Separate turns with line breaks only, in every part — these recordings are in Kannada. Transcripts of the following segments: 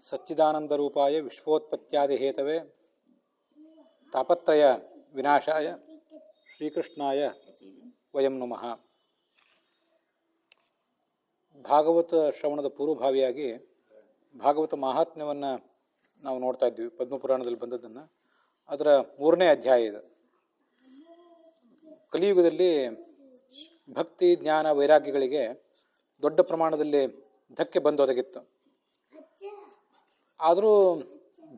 ಸಚ್ಚಿದಾನಂದರೂಪಾಯ ವಿಶ್ವೋತ್ಪತ್ಯಾದಿ ಹೇತವೇ ತಾಪತ್ರಯ ವಿನಾಶಾಯ ಶ್ರೀಕೃಷ್ಣಾಯ ವಯಂ ನಮಃ. ಭಾಗವತ ಶ್ರವಣದ ಪೂರ್ವಭಾವಿಯಾಗಿ ಭಾಗವತ ಮಹಾತ್ಮ್ಯವನ್ನು ನಾವು ನೋಡ್ತಾ ಇದ್ವಿ. ಪದ್ಮಪುರಾಣದಲ್ಲಿ ಬಂದದ್ದನ್ನು, ಅದರ 3ನೇ ಅಧ್ಯಾಯ ಇದು. ಕಲಿಯುಗದಲ್ಲಿ ಭಕ್ತಿ ಜ್ಞಾನ ವೈರಾಗ್ಯಗಳಿಗೆ ದೊಡ್ಡ ಪ್ರಮಾಣದಲ್ಲಿ ಧಕ್ಕೆ ಬಂದೊದಗಿತ್ತು. ಆದರೂ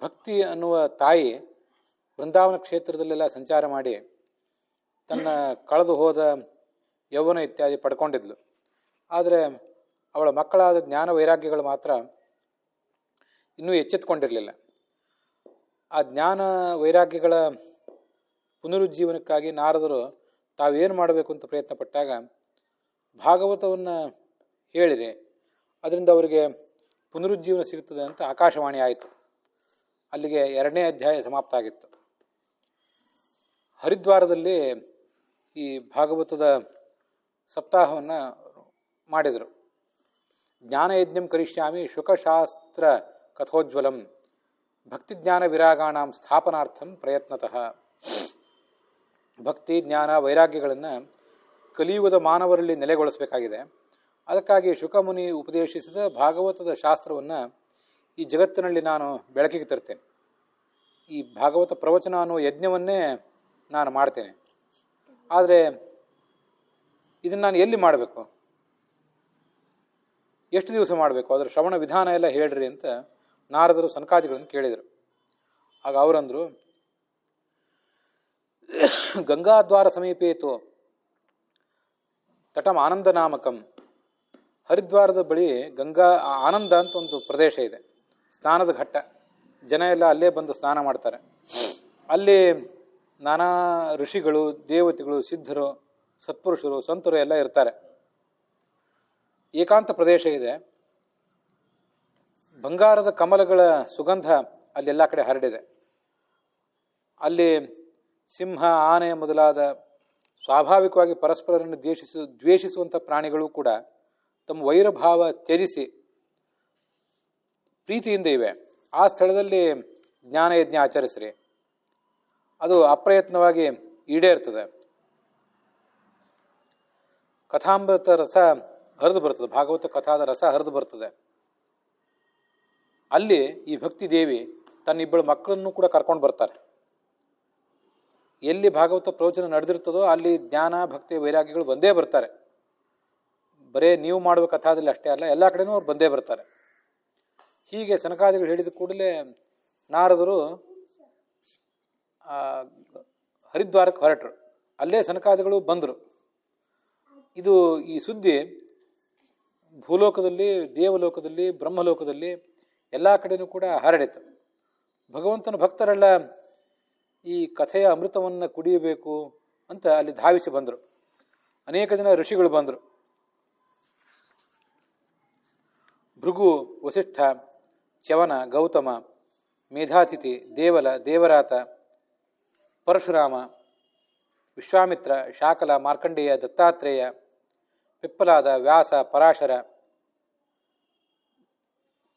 ಭಕ್ತಿ ಅನ್ನುವ ತಾಯಿ ವೃಂದಾವನ ಕ್ಷೇತ್ರದಲ್ಲೆಲ್ಲ ಸಂಚಾರ ಮಾಡಿ ತನ್ನ ಕಳೆದು ಹೋದ ಯೌವನ ಇತ್ಯಾದಿ ಪಡ್ಕೊಂಡಿದ್ಲು. ಆದರೆ ಅವಳ ಮಕ್ಕಳಾದ ಜ್ಞಾನ ವೈರಾಗ್ಯಗಳು ಮಾತ್ರ ಇನ್ನೂ ಎಚ್ಚೆತ್ತುಕೊಂಡಿರಲಿಲ್ಲ. ಆ ಜ್ಞಾನ ವೈರಾಗ್ಯಗಳ ಪುನರುಜ್ಜೀವನಕ್ಕಾಗಿ ನಾರದರು ತಾವೇನು ಮಾಡಬೇಕು ಅಂತ ಪ್ರಯತ್ನ ಪಟ್ಟಾಗ ಭಾಗವತವನ್ನು ಹೇಳಿರಿ, ಅದರಿಂದ ಅವರಿಗೆ ಪುನರುಜ್ಜೀವನ ಸಿಗುತ್ತದೆ ಅಂತ ಆಕಾಶವಾಣಿ ಆಯಿತು. ಅಲ್ಲಿಗೆ 2ನೇ ಅಧ್ಯಾಯ ಸಮಾಪ್ತ ಆಗಿತ್ತು. ಹರಿದ್ವಾರದಲ್ಲಿ ಈ ಭಾಗವತದ ಸಪ್ತಾಹವನ್ನು ಮಾಡಿದರು. ಜ್ಞಾನಯಜ್ಞಂ ಕರಿಷ್ಯಾಮಿ ಶುಕಶಾಸ್ತ್ರ ಕಥೋಜ್ವಲಂ ಭಕ್ತಿಜ್ಞಾನ ವಿರಾಗಾಣಾಂ ಸ್ಥಾಪನಾರ್ಥಂ ಪ್ರಯತ್ನತಃ. ಭಕ್ತಿ ಜ್ಞಾನ ವೈರಾಗ್ಯಗಳನ್ನು ಕಲಿಯುಗದ ಮಾನವರಲ್ಲಿ ನೆಲೆಗೊಳಿಸಬೇಕಾಗಿದೆ. ಅದಕ್ಕಾಗಿ ಶುಕಮುನಿ ಉಪದೇಶಿಸಿದ ಭಾಗವತದ ಶಾಸ್ತ್ರವನ್ನು ಈ ಜಗತ್ತಿನಲ್ಲಿ ನಾನು ಬೆಳಕಿಗೆ ತರ್ತೇನೆ. ಈ ಭಾಗವತ ಪ್ರವಚನ ಅನ್ನುವ ಯಜ್ಞವನ್ನೇ ನಾನು ಮಾಡ್ತೇನೆ. ಆದರೆ ಇದನ್ನು ನಾನು ಎಲ್ಲಿ ಮಾಡಬೇಕು, ಎಷ್ಟು ದಿವಸ ಮಾಡಬೇಕು, ಅದರ ಶ್ರವಣ ವಿಧಾನ ಎಲ್ಲ ಹೇಳ್ರಿ ಅಂತ ನಾರದರು ಸನಕಾದಿಗಳನ್ನು ಕೇಳಿದರು. ಆಗ ಅವರಂದರು, ಗಂಗಾದ್ವಾರ ಸಮೀಪೇತು ತಟಂ ಆನಂದ ನಾಮಕಂ. ಹರಿದ್ವಾರದ ಬಳಿ ಗಂಗಾ ಆನಂದ ಅಂತ ಒಂದು ಪ್ರದೇಶ ಇದೆ, ಸ್ನಾನದ ಘಟ್ಟ. ಜನ ಎಲ್ಲ ಅಲ್ಲೇ ಬಂದು ಸ್ನಾನ ಮಾಡ್ತಾರೆ. ಅಲ್ಲಿ ನಾನಾ ಋಷಿಗಳು, ದೇವತೆಗಳು, ಸಿದ್ಧರು, ಸತ್ಪುರುಷರು, ಸಂತರು ಎಲ್ಲ ಇರ್ತಾರೆ. ಏಕಾಂತ ಪ್ರದೇಶ ಇದೆ. ಬಂಗಾರದ ಕಮಲಗಳ ಸುಗಂಧ ಅಲ್ಲೆಲ್ಲ ಕಡೆ ಹರಡಿದೆ. ಅಲ್ಲಿ ಸಿಂಹ, ಆನೆ ಮೊದಲಾದ ಸ್ವಾಭಾವಿಕವಾಗಿ ಪರಸ್ಪರರನ್ನು ದ್ವೇಷಿಸುವಂಥ ಪ್ರಾಣಿಗಳು ಕೂಡ ತಮ್ಮ ವೈರಭಾವ ತ್ಯಜಿಸಿ ಪ್ರೀತಿಯಿಂದ ಇವೆ. ಆ ಸ್ಥಳದಲ್ಲಿ ಜ್ಞಾನಯಜ್ಞ ಆಚರಿಸ್ರಿ, ಅದು ಅಪ್ರಯತ್ನವಾಗಿ ಈಡೇರ್ತದೆ. ಕಥಾಮೃತ ರಸ ಹರಿದು ಬರ್ತದೆ, ಭಾಗವತ ಕಥಾದ ರಸ ಹರಿದು ಬರ್ತದೆ. ಅಲ್ಲಿ ಈ ಭಕ್ತಿ ದೇವಿ ತನ್ನಿಬ್ಬಳು ಮಕ್ಕಳನ್ನು ಕೂಡ ಕರ್ಕೊಂಡು ಬರ್ತಾರೆ. ಎಲ್ಲಿ ಭಾಗವತ ಪ್ರವಚನ ನಡೆದಿರ್ತದೋ ಅಲ್ಲಿ ಜ್ಞಾನ ಭಕ್ತಿ ವೈರಾಗ್ಯಗಳು ಬಂದೇ ಬರ್ತಾರೆ. ಬರೇ ನೀವು ಮಾಡುವ ಕಥಾದಲ್ಲಿ ಅಷ್ಟೇ ಅಲ್ಲ, ಎಲ್ಲ ಕಡೆನೂ ಅವ್ರು ಬಂದೇ ಬರ್ತಾರೆ. ಹೀಗೆ ಸನಕಾದಿಗಳು ಹೇಳಿದ ಕೂಡಲೇ ನಾರದರು ಹರಿದ್ವಾರಕ್ಕೆ ಹೊರಟರು. ಅಲ್ಲೇ ಸನಕಾದಿಗಳು ಬಂದರು. ಇದು ಈ ಸುದ್ದಿ ಭೂಲೋಕದಲ್ಲಿ, ದೇವಲೋಕದಲ್ಲಿ, ಬ್ರಹ್ಮಲೋಕದಲ್ಲಿ ಎಲ್ಲ ಕಡೆನೂ ಕೂಡ ಹರಡಿತು. ಭಗವಂತನ ಭಕ್ತರೆಲ್ಲ ಈ ಕಥೆಯ ಅಮೃತವನ್ನು ಕುಡಿಯಬೇಕು ಅಂತ ಅಲ್ಲಿ ಧಾವಿಸಿ ಬಂದರು. ಅನೇಕ ಜನ ಋಷಿಗಳು ಬಂದರು. ಭೃಗು, ವಸಿಷ್ಠ, ಚ್ಯವನ, ಗೌತಮ, ಮೇಧಾತಿಥಿ, ದೇವಲ, ದೇವರಾತ, ಪರಶುರಾಮ, ವಿಶ್ವಾಮಿತ್ರ, ಶಾಕಲ, ಮಾರ್ಕಂಡೇಯ, ದತ್ತಾತ್ರೇಯ, ಪಿಪ್ಪಲಾದ, ವ್ಯಾಸ, ಪರಾಶರ,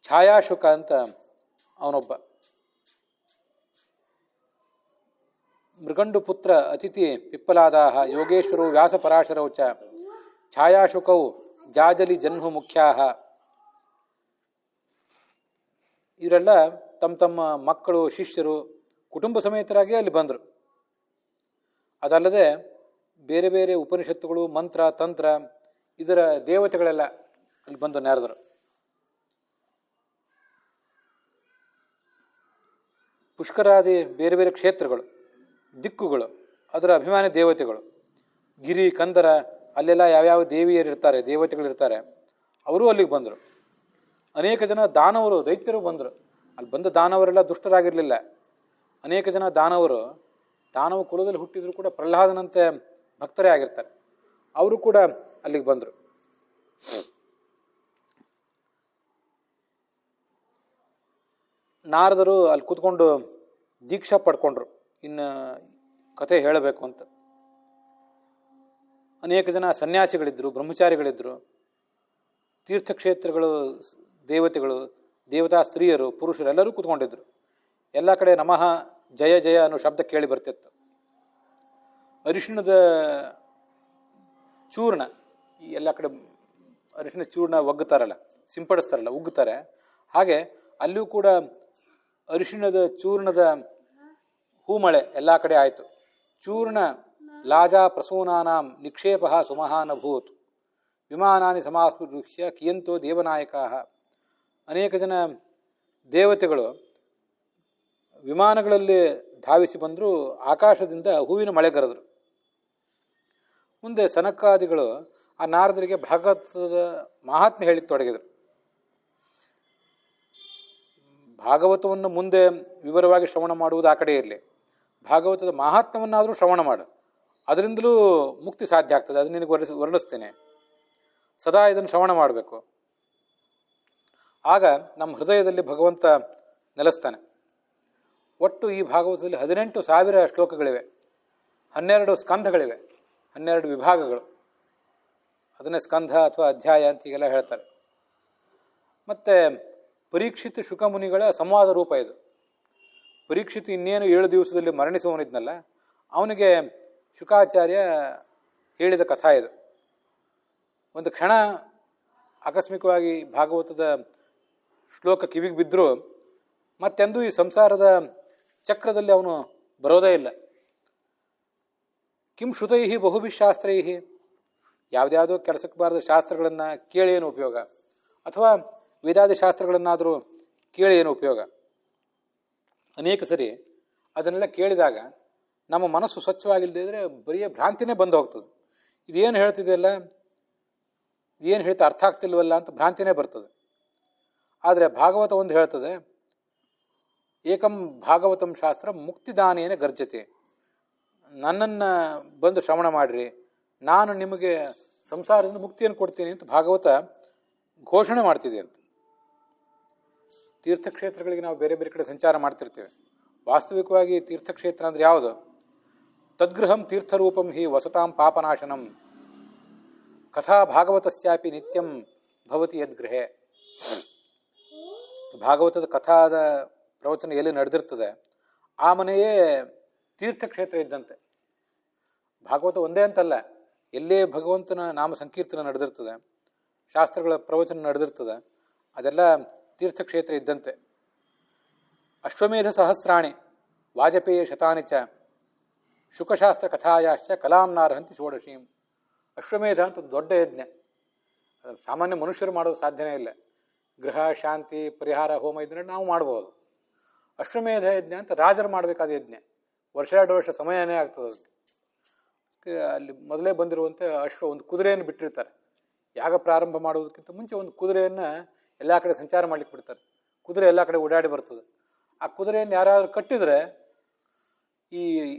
ಛಾಯಾಶುಕ ಅಂತ ಅವನೊಬ್ಬ, ಮೃಗಂಡು ಪುತ್ರ ಅತಿಥಿ ಪಿಪ್ಪಲಾದಾಹ, ಯೋಗೇಶ್ವರವು ವ್ಯಾಸ ಪರಾಶರೌ ಚ ಛಾಯಾಶುಕೌ ಜಾಜಲಿ ಜನ್ಹು ಮುಖ್ಯಾಹ. ಇವರೆಲ್ಲ ತಮ್ಮ ತಮ್ಮ ಮಕ್ಕಳು, ಶಿಷ್ಯರು, ಕುಟುಂಬ ಸಮೇತರಾಗಿ ಅಲ್ಲಿ ಬಂದರು. ಅದಲ್ಲದೆ ಬೇರೆ ಬೇರೆ ಉಪನಿಷತ್ತುಗಳು, ಮಂತ್ರ, ತಂತ್ರ, ಇದರ ದೇವತೆಗಳೆಲ್ಲ ಅಲ್ಲಿ ಬಂದು ನೆರೆದರು. ಪುಷ್ಕರಾದಿ ಬೇರೆ ಬೇರೆ ಕ್ಷೇತ್ರಗಳು, ದಿಕ್ಕುಗಳು, ಅದರ ಅಭಿಮಾನಿ ದೇವತೆಗಳು, ಗಿರಿ, ಕಂದರ, ಅಲ್ಲೆಲ್ಲ ಯಾವ್ಯಾವ ದೇವಿಯರಿರ್ತಾರೆ, ದೇವತೆಗಳಿರ್ತಾರೆ, ಅವರು ಅಲ್ಲಿಗೆ ಬಂದರು. ಅನೇಕ ಜನ ದಾನವರು, ದೈತ್ಯರು ಬಂದರು. ಅಲ್ಲಿ ಬಂದ ದಾನವರೆಲ್ಲ ದುಷ್ಟರಾಗಿರಲಿಲ್ಲ. ಅನೇಕ ಜನ ದಾನವರು ದಾನವ ಕುಲದಲ್ಲಿ ಹುಟ್ಟಿದ್ರು ಕೂಡ ಪ್ರಹ್ಲಾದನಂತೆ ಭಕ್ತರೇ ಆಗಿರ್ತಾರೆ. ಅವರು ಕೂಡ ಅಲ್ಲಿಗೆ ಬಂದರು. ನಾರದರು ಅಲ್ಲಿ ಕೂತ್ಕೊಂಡು ದೀಕ್ಷಾ ಪಡ್ಕೊಂಡ್ರು, ಇನ್ನು ಕತೆ ಹೇಳಬೇಕು ಅಂತ. ಅನೇಕ ಜನ ಸನ್ಯಾಸಿಗಳಿದ್ದರು, ಬ್ರಹ್ಮಚಾರಿಗಳಿದ್ದರು, ತೀರ್ಥಕ್ಷೇತ್ರಗಳು, ದೇವತೆಗಳು, ದೇವತಾ ಸ್ತ್ರೀಯರು ಪುರುಷರು ಎಲ್ಲರೂ ಕೂತ್ಕೊಂಡಿದ್ರು. ಎಲ್ಲ ಕಡೆ ನಮಃ ಜಯ ಜಯ ಅನ್ನೋ ಶಬ್ದ ಕೇಳಿ ಬರ್ತಿತ್ತು. ಅರಿಶಿಣದ ಚೂರ್ಣ, ಈ ಎಲ್ಲ ಕಡೆ ಅರಿಶಿಣ ಚೂರ್ಣ ಒಗ್ಗುತ್ತಾರಲ್ಲ, ಸಿಂಪಡಿಸ್ತಾರಲ್ಲ, ಉಗ್ಗುತ್ತಾರೆ. ಹಾಗೆ ಅಲ್ಲಿಯೂ ಕೂಡ ಅರಿಶಿಣದ ಚೂರ್ಣದ ಹೂಮಳೆ ಎಲ್ಲ ಕಡೆ ಆಯಿತು. ಚೂರ್ಣ ಲಾಜಾ ಪ್ರಸೂನಾನಾಂ ನಿಕ್ಷೇಪ ಸುಮಹಾನಭೂತ್ ವಿಮಾನಾನಿ ಸಮಾಹೃಷ್ಯ ಕಿಯಂತೋ ದೇವನಾಯಕಾ. ಅನೇಕ ಜನ ದೇವತೆಗಳು ವಿಮಾನಗಳಲ್ಲಿ ಧಾವಿಸಿ ಬಂದರೂ ಆಕಾಶದಿಂದ ಹೂವಿನ ಮಳೆ ಗರೆದರು. ಮುಂದೆ ಸನಕಾದಿಗಳು ಆ ನಾರದರಿಗೆ ಭಾಗವತದ ಮಹಾತ್ಮೆ ಹೇಳಿಕ್ಕೆ ತೊಡಗಿದರು. ಭಾಗವತವನ್ನು ಮುಂದೆ ವಿವರವಾಗಿ ಶ್ರವಣ ಮಾಡುವುದು ಆ ಕಡೆ ಇರಲಿ, ಭಾಗವತದ ಮಹಾತ್ಮವನ್ನಾದರೂ ಶ್ರವಣ ಮಾಡು, ಅದರಿಂದಲೂ ಮುಕ್ತಿ ಸಾಧ್ಯ ಆಗ್ತದೆ, ಅದು ನಿನಗೆ ವರ್ಣಿಸ್ತೇನೆ, ಸದಾ ಇದನ್ನು ಶ್ರವಣ ಮಾಡಬೇಕು. ಆಗ ನಮ್ಮ ಹೃದಯದಲ್ಲಿ ಭಗವಂತ ನೆಲೆಸ್ತಾನೆ. ಒಟ್ಟು ಈ ಭಾಗವತದಲ್ಲಿ 18,000 ಶ್ಲೋಕಗಳಿವೆ, 12 ಸ್ಕಂಧಗಳಿವೆ, 12 ವಿಭಾಗಗಳು. ಅದನ್ನೇ ಸ್ಕಂಧ ಅಥವಾ ಅಧ್ಯಾಯ ಅಂತ ಹೀಗೆಲ್ಲ ಹೇಳ್ತಾರೆ. ಮತ್ತು ಪರೀಕ್ಷಿತ್ ಶುಕಮುನಿಗಳ ಸಂವಾದ ರೂಪ ಇದು. ಪರೀಕ್ಷಿತ್ ಇನ್ನೇನು 7 ದಿವಸದಲ್ಲಿ ಮರಣಿಸುವವನಿದ್ನಲ್ಲ, ಅವನಿಗೆ ಶುಕಾಚಾರ್ಯ ಹೇಳಿದ ಕಥಾ ಇದು. ಒಂದು ಕ್ಷಣ ಆಕಸ್ಮಿಕವಾಗಿ ಭಾಗವತದ ಶ್ಲೋಕ ಕಿವಿಗೆ ಬಿದ್ದರೂ ಮತ್ತೆಂದೂ ಈ ಸಂಸಾರದ ಚಕ್ರದಲ್ಲಿ ಅವನು ಬರೋದೇ ಇಲ್ಲ. ಕಿಂ ಶ್ರುತೈ ಬಹುಭಿಶಾಸ್ತ್ರೈ, ಯಾವುದ್ಯಾವುದೋ ಕೆಲಸಕ್ಕೆ ಬಾರದ ಶಾಸ್ತ್ರಗಳನ್ನು ಕೇಳಿ ಏನು ಉಪಯೋಗ, ಅಥವಾ ವೇದಾದಿ ಶಾಸ್ತ್ರಗಳನ್ನಾದರೂ ಕೇಳಿ ಏನು ಉಪಯೋಗ. ಅನೇಕ ಸರಿ ಅದನ್ನೆಲ್ಲ ಕೇಳಿದಾಗ ನಮ್ಮ ಮನಸ್ಸು ಸ್ವಚ್ಛವಾಗಿಲ್ಲದೆ ಇದ್ದರೆ ಬರೀ ಭ್ರಾಂತಿನೇ ಬಂದು ಹೋಗ್ತದೆ. ಇದೇನು ಹೇಳ್ತಿದೆಯಲ್ಲ, ಇದೇನು ಹೇಳ್ತಾ ಅರ್ಥ ಆಗ್ತಿಲ್ವಲ್ಲ ಅಂತ ಭ್ರಾಂತಿನೇ ಬರ್ತದೆ. ಆದರೆ ಭಾಗವತ ಒಂದು ಹೇಳ್ತದೆ, ಏಕಂ ಭಾಗವತಂ ಶಾಸ್ತ್ರ ಮುಕ್ತಿದಾನೇನ ಗರ್ಜತೆ, ನನ್ನನ್ನು ಬಂದು ಶ್ರವಣ ಮಾಡಿರಿ, ನಾನು ನಿಮಗೆ ಸಂಸಾರದಿಂದ ಮುಕ್ತಿಯನ್ನು ಕೊಡ್ತೀನಿ ಅಂತ ಭಾಗವತ ಘೋಷಣೆ ಮಾಡ್ತಿದೆ ಅಂತ. ತೀರ್ಥಕ್ಷೇತ್ರಗಳಿಗೆ ನಾವು ಬೇರೆ ಬೇರೆ ಕಡೆ ಸಂಚಾರ ಮಾಡ್ತಿರ್ತೇವೆ. ವಾಸ್ತವಿಕವಾಗಿ ತೀರ್ಥಕ್ಷೇತ್ರ ಅಂದರೆ ಯಾವುದು? ತದ್ಗೃಹಂ ತೀರ್ಥರೂಪಂ ಹಿ ವಸತಾಂ ಪಾಪನಾಶನಂ ಕಥಾ ಭಾಗವತಸ್ಯಾಪಿ ನಿತ್ಯಂ ಭವತಿ ಯದ್ಗೃಹೆ. ಭಾಗವತದ ಕಥಾದ ಪ್ರವಚನ ಎಲ್ಲಿ ನಡೆದಿರ್ತದೆ ಆ ಮನೆಯೇ ತೀರ್ಥಕ್ಷೇತ್ರ ಇದ್ದಂತೆ. ಭಾಗವತ ಒಂದೇ ಅಂತಲ್ಲ, ಎಲ್ಲೇ ಭಗವಂತನ ನಾಮ ಸಂಕೀರ್ತನ ನಡೆದಿರ್ತದೆ, ಶಾಸ್ತ್ರಗಳ ಪ್ರವಚನ ನಡೆದಿರ್ತದೆ, ಅದೆಲ್ಲ ತೀರ್ಥಕ್ಷೇತ್ರ ಇದ್ದಂತೆ. ಅಶ್ವಮೇಧ ಸಹಸ್ರಾಣಿ ವಾಜಪೇಯ ಶತಾನಿ ಚ ಶುಕಶಾಸ್ತ್ರ ಕಥಾಯಾಶ್ಚ ಕಲಾಂನಾರ್ಹಂತಿ ಷೋಡಶೀಂ. ಅಶ್ವಮೇಧ ಅಂತ ದೊಡ್ಡ ಯಜ್ಞ, ಸಾಮಾನ್ಯ ಮನುಷ್ಯರು ಮಾಡೋದು ಸಾಧ್ಯನೇ ಇಲ್ಲ. ಗೃಹ ಶಾಂತಿ ಪರಿಹಾರ ಹೋಮ ಇದನ್ನ ನಾವು ಮಾಡ್ಬೋದು. ಅಶ್ವಮೇಧ ಯಜ್ಞ ಅಂತ ರಾಜರು ಮಾಡಬೇಕಾದ ಯಜ್ಞ, ವರ್ಷ 2 ವರ್ಷ ಸಮಯನೇ ಆಗ್ತದೆ ಅದಕ್ಕೆ. ಅಲ್ಲಿ ಮೊದಲೇ ಬಂದಿರುವಂತೆ ಒಂದು ಕುದುರೆಯನ್ನು ಬಿಟ್ಟಿರ್ತಾರೆ. ಯಾಗ ಪ್ರಾರಂಭ ಮಾಡೋದಕ್ಕಿಂತ ಮುಂಚೆ ಒಂದು ಕುದುರೆಯನ್ನು ಎಲ್ಲ ಕಡೆ ಸಂಚಾರ ಮಾಡ್ಲಿಕ್ಕೆ ಬಿಡ್ತಾರೆ. ಕುದುರೆ ಎಲ್ಲ ಕಡೆ ಓಡಾಡಿ ಬರ್ತದೆ. ಆ ಕುದುರೆಯನ್ನು ಯಾರಾದರೂ ಕಟ್ಟಿದರೆ ಈ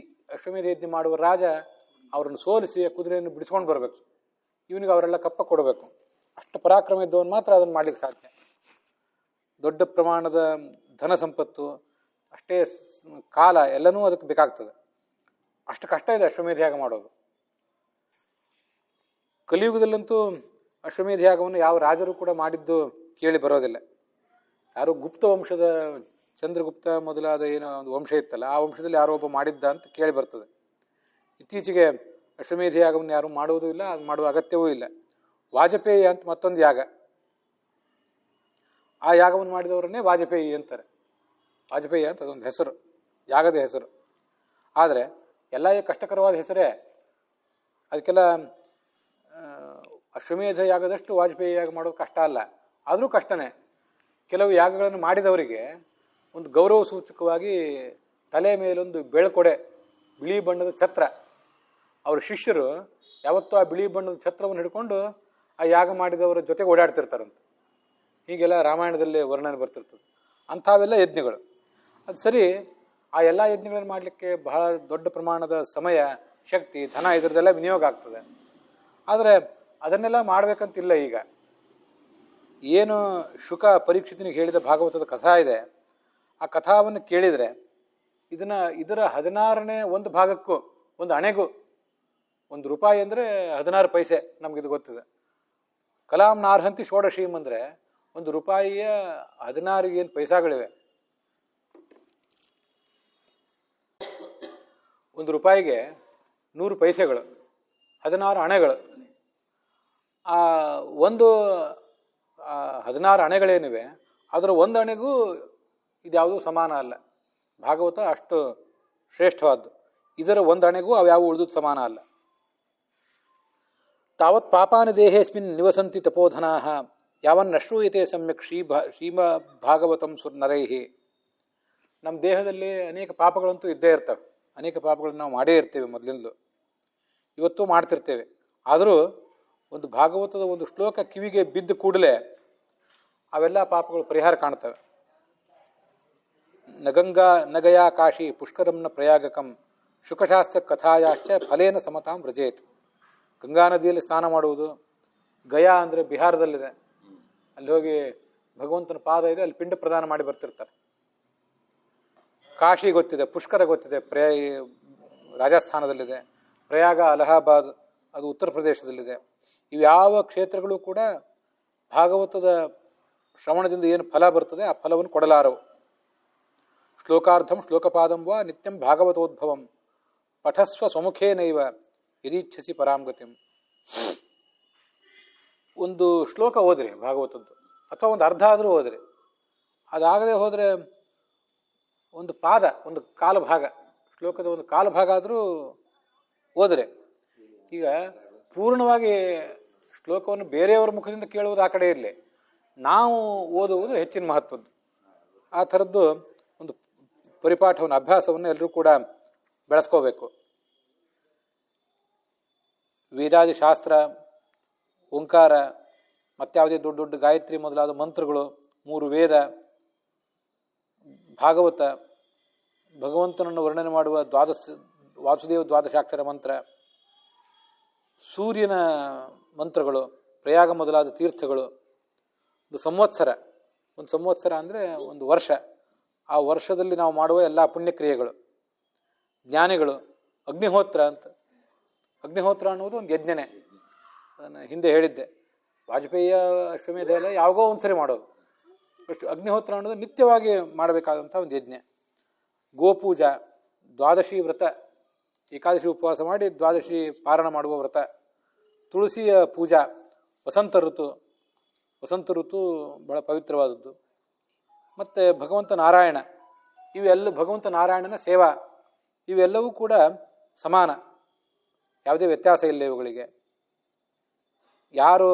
ಅಶ್ವಮೇಧ ಯಜ್ಞ ಮಾಡುವ ರಾಜ ಅವರನ್ನು ಸೋಲಿಸಿ ಆ ಕುದುರೆಯನ್ನು ಬಿಡಿಸ್ಕೊಂಡು ಬರಬೇಕು. ಇವನಿಗೆ ಅವರೆಲ್ಲ ಕಪ್ಪ ಕೊಡಬೇಕು. ಅಷ್ಟು ಪರಾಕ್ರಮ ಇದ್ದವನು ಮಾತ್ರ ಅದನ್ನು ಮಾಡ್ಲಿಕ್ಕೆ ಸಾಧ್ಯ. ದೊಡ್ಡ ಪ್ರಮಾಣದ ಧನ ಸಂಪತ್ತು, ಅಷ್ಟೇ ಕಾಲ ಎಲ್ಲನೂ ಅದಕ್ಕೆ ಬೇಕಾಗ್ತದೆ. ಅಷ್ಟು ಕಷ್ಟ ಇದೆ ಅಶ್ವಮೇಧ ಯಾಗ ಮಾಡೋದು. ಕಲಿಯುಗದಲ್ಲಂತೂ ಅಶ್ವಮೇಧ ಯಾಗವನ್ನು ಯಾವ ರಾಜರು ಕೂಡ ಮಾಡಿದ್ದು ಕೇಳಿ ಬರೋದಿಲ್ಲ. ಯಾರೋ ಗುಪ್ತ ವಂಶದ ಚಂದ್ರಗುಪ್ತ ಮೊದಲಾದ ಏನೋ ಒಂದು ವಂಶ ಇತ್ತಲ್ಲ, ಆ ವಂಶದಲ್ಲಿ ಯಾರೋ ಒಬ್ಬ ಮಾಡಿದ್ದ ಅಂತ ಕೇಳಿ ಬರ್ತದೆ. ಇತ್ತೀಚೆಗೆ ಅಶ್ವಮೇಧ ಯಾಗವನ್ನು ಯಾರು ಮಾಡುವುದೂ ಇಲ್ಲ, ಅದು ಮಾಡುವ ಅಗತ್ಯವೂ ಇಲ್ಲ. ವಾಜಪೇಯಿ ಅಂತ ಮತ್ತೊಂದು ಯಾಗ, ಆ ಯಾಗವನ್ನು ಮಾಡಿದವರನ್ನೇ ವಾಜಪೇಯಿ ಅಂತಾರೆ. ವಾಜಪೇಯಿ ಅಂತ ಅದೊಂದು ಹೆಸರು, ಯಾಗದ ಹೆಸರು. ಆದರೆ ಎಲ್ಲ ಕಷ್ಟಕರವಾದ ಹೆಸರೇ. ಅದಕ್ಕೆಲ್ಲ ಅಶ್ವಮೇಧ ಯಾಗದಷ್ಟು ವಾಜಪೇಯಿ ಯಾಗ ಮಾಡೋದು ಕಷ್ಟ ಅಲ್ಲ, ಆದರೂ ಕಷ್ಟನೇ. ಕೆಲವು ಯಾಗಗಳನ್ನು ಮಾಡಿದವರಿಗೆ ಒಂದು ಗೌರವ ಸೂಚಕವಾಗಿ ತಲೆ ಮೇಲೊಂದು ಬೆಳ್ಕೊಡೆ, ಬಿಳಿ ಬಣ್ಣದ ಛತ್ರ. ಅವ್ರ ಶಿಷ್ಯರು ಯಾವತ್ತೂ ಆ ಬಿಳಿ ಬಣ್ಣದ ಛತ್ರವನ್ನು ಹಿಡ್ಕೊಂಡು ಆ ಯಾಗ ಮಾಡಿದವರ ಜೊತೆಗೆ ಓಡಾಡ್ತಿರ್ತಾರಂತೆ. ಹೀಗೆಲ್ಲ ರಾಮಾಯಣದಲ್ಲಿ ವರ್ಣನೆ ಬರ್ತಿರ್ತದೆ. ಅಂಥವೆಲ್ಲ ಯಜ್ಞಗಳು. ಅದು ಸರಿ, ಆ ಎಲ್ಲ ಯಜ್ಞಗಳನ್ನು ಮಾಡಲಿಕ್ಕೆ ಬಹಳ ದೊಡ್ಡ ಪ್ರಮಾಣದ ಸಮಯ, ಶಕ್ತಿ, ಧನ ಇದರದೆಲ್ಲ ವಿನಿಯೋಗ ಆಗ್ತದೆ. ಆದರೆ ಅದನ್ನೆಲ್ಲ ಮಾಡಬೇಕಂತಿಲ್ಲ. ಈಗ ಏನು ಶುಕ ಪರೀಕ್ಷಿತನಿಗೆ ಹೇಳಿದ ಭಾಗವತದ ಕಥಾ ಇದೆ, ಆ ಕಥಾವನ್ನು ಕೇಳಿದರೆ ಇದರ 16ನೇ ಒಂದು ಭಾಗಕ್ಕೂ, ಒಂದು ಅಣೆಗೂ, ₹1 ಅಂದರೆ 16 ಪೈಸೆ, ನಮಗಿದು ಗೊತ್ತಿದೆ. ಕಲಾಂ ನಾರ್ಹಂತಿ ಷೋಡಶೀಂ ಅಂದರೆ ಒಂದು ರೂಪಾಯಿಯ 16 ಏನು ಪೈಸಾಗಳಿವೆ. ಒಂದು ರೂಪಾಯಿಗೆ 100 ಪೈಸೆಗಳು, 16 ಅಣೆಗಳು. ಆ ಒಂದು 16 ಅಣೆಗಳೇನಿವೆ ಅದರ ಒಂದು ಅಣೆಗೂ ಇದ್ಯಾವುದೂ ಸಮಾನ ಅಲ್ಲ. ಭಾಗವತ ಅಷ್ಟು ಶ್ರೇಷ್ಠವಾದ್ದು. ಇದರ ಒಂದು ಅಣೆಗೂ ಅವ್ಯಾವು ಉಳಿದು ಸಮಾನ ಅಲ್ಲ. ತಾವತ್ ಪಾಪಾನ ದೇಹೇಸ್ಮಿನ್ ನಿವಸಂತಿ ತಪೋಧನಾಃ ಯಾವನ್ನ ಶ್ರೂಯತೆ ಸಮ್ಯಕ್ ಶ್ರೀಮ ಭಾಗವತಂ ನರೈಹಿ. ನಮ್ಮ ದೇಹದಲ್ಲಿ ಅನೇಕ ಪಾಪಗಳಂತೂ ಇದ್ದೇ ಇರ್ತವೆ. ಅನೇಕ ಪಾಪಗಳನ್ನು ನಾವು ಮಾಡೇ ಇರ್ತೇವೆ, ಮೊದಲಿಂದಲೂ ಇವತ್ತು ಮಾಡ್ತಿರ್ತೇವೆ. ಆದರೂ ಒಂದು ಭಾಗವತದ ಒಂದು ಶ್ಲೋಕ ಕಿವಿಗೆ ಬಿದ್ದ ಕೂಡಲೇ ಅವೆಲ್ಲ ಪಾಪಗಳು ಪರಿಹಾರ ಕಾಣ್ತವೆ. ನಗಂಗಾ ನಗಯಾ ಕಾಶಿ ಪುಷ್ಕರಂನ ಪ್ರಯಾಗಕಂ ಶುಕಶಾಸ್ತ್ರ ಕಥಾಯಾಶ್ಚ ಫಲೇನ ಸಮತಾಂ ವ್ರಜೇತ್. ಗಂಗಾ ನದಿಯಲ್ಲಿ ಸ್ನಾನ ಮಾಡುವುದು. ಗಯಾ ಅಂದರೆ ಬಿಹಾರದಲ್ಲಿದೆ. ಅಲ್ಲಿ ಹೋಗಿ ಭಗವಂತನ ಪಾದ ಇದೆ, ಅಲ್ಲಿ ಪಿಂಡ ಪ್ರದಾನ ಮಾಡಿ ಬರ್ತಿರ್ತಾರೆ. ಕಾಶಿ ಗೊತ್ತಿದೆ, ಪುಷ್ಕರ ಗೊತ್ತಿದೆ, ರಾಜಸ್ಥಾನದಲ್ಲಿದೆ. ಪ್ರಯಾಗ ಅಲಹಾಬಾದ್ ಅದು ಉತ್ತರ ಪ್ರದೇಶದಲ್ಲಿದೆ. ಇವ್ಯಾವ ಕ್ಷೇತ್ರಗಳು ಕೂಡ ಭಾಗವತದ ಶ್ರವಣದಿಂದ ಏನು ಫಲ ಬರ್ತದೆ ಆ ಫಲವನ್ನು ಕೊಡಲಾರವು. ಶ್ಲೋಕಾರ್ಧಂ ಶ್ಲೋಕಪಾದಂ ವಾ ನಿತ್ಯಂ ಭಾಗವತೋದ್ಭವಂ ಪಠಸ್ವ ಸ್ವಮುಖೇನೈವ ಯದೀಚ್ಛಸಿ ಪರಾಂಗತಿಂ. ಒಂದು ಶ್ಲೋಕ ಓದ್ರಿ ಭಾಗವತದ್ದು, ಅಥವಾ ಒಂದು ಅರ್ಧ ಆದರೂ ಓದ್ರಿ. ಅದಾಗದೆ ಹೋದರೆ ಒಂದು ಪಾದ, ಒಂದು ಕಾಲು ಭಾಗ, ಶ್ಲೋಕದ ಒಂದು ಕಾಲು ಭಾಗ ಆದರೂ ಓದ್ರೆ. ಈಗ ಪೂರ್ಣವಾಗಿ ಶ್ಲೋಕವನ್ನು ಬೇರೆಯವರ ಮುಖದಿಂದ ಕೇಳುವುದು ಆ ಕಡೆ ಇರಲಿ, ನಾವು ಓದುವುದು ಹೆಚ್ಚಿನ ಮಹತ್ವದ್ದು. ಆ ಥರದ್ದು ಒಂದು ಪರಿಪಾಠವನ್ನು, ಅಭ್ಯಾಸವನ್ನು ಎಲ್ಲರೂ ಕೂಡ ಬೆಳೆಸ್ಕೋಬೇಕು. ವೇದಾದಿ ಶಾಸ್ತ್ರ, ಓಂಕಾರ, ಮತ್ಯಾವುದೇ ದೊಡ್ಡ ದೊಡ್ಡ ಗಾಯತ್ರಿ ಮೊದಲಾದ ಮಂತ್ರಗಳು, 3 ವೇದ, ಭಾಗವತ, ಭಗವಂತನನ್ನು ವರ್ಣನೆ ಮಾಡುವ ವಾಸುದೇವ ದ್ವಾದಶಾಕ್ಷರ ಮಂತ್ರ, ಸೂರ್ಯನ ಮಂತ್ರಗಳು, ಪ್ರಯಾಗ ಮೊದಲಾದ ತೀರ್ಥಗಳು, ಒಂದು ಸಂವತ್ಸರ ಅಂದರೆ ಒಂದು ವರ್ಷ. ಆ ವರ್ಷದಲ್ಲಿ ನಾವು ಮಾಡುವ ಎಲ್ಲ ಪುಣ್ಯಕ್ರಿಯೆಗಳು, ಜ್ಞಾನಿಗಳು, ಅಗ್ನಿಹೋತ್ರ ಅಂತ. ಅಗ್ನಿಹೋತ್ರ ಅನ್ನೋದು ಒಂದು ಯಜ್ಞನೆ. ಅದನ್ನು ಹಿಂದೆ ಹೇಳಿದ್ದೆ. ವಾಜಪೇಯಿಯ ಅಶ್ವಮೇಧ ಎಲ್ಲ ಯಾವಾಗೋ ಒಂದ್ಸರಿ ಮಾಡೋದು. ಅಷ್ಟು ಅಗ್ನಿಹೋತ್ರ ಅನ್ನೋದು ನಿತ್ಯವಾಗಿ ಮಾಡಬೇಕಾದಂಥ ಒಂದು ಯಜ್ಞ. ಗೋಪೂಜಾ, ದ್ವಾದಶಿ ವ್ರತ, ಏಕಾದಶಿ ಉಪವಾಸ ಮಾಡಿ ದ್ವಾದಶಿ ಪಾರಣ ಮಾಡುವ ವ್ರತ, ತುಳಸಿಯ ಪೂಜಾ, ವಸಂತ ಋತು ಬಹಳ ಪವಿತ್ರವಾದದ್ದು. ಮತ್ತು ಭಗವಂತ ನಾರಾಯಣ, ಇವೆಲ್ಲ ಭಗವಂತ ನಾರಾಯಣನ ಸೇವಾ, ಇವೆಲ್ಲವೂ ಕೂಡ ಸಮಾನ, ಯಾವುದೇ ವ್ಯತ್ಯಾಸ ಇಲ್ಲ ಇವುಗಳಿಗೆ. ಯಾರು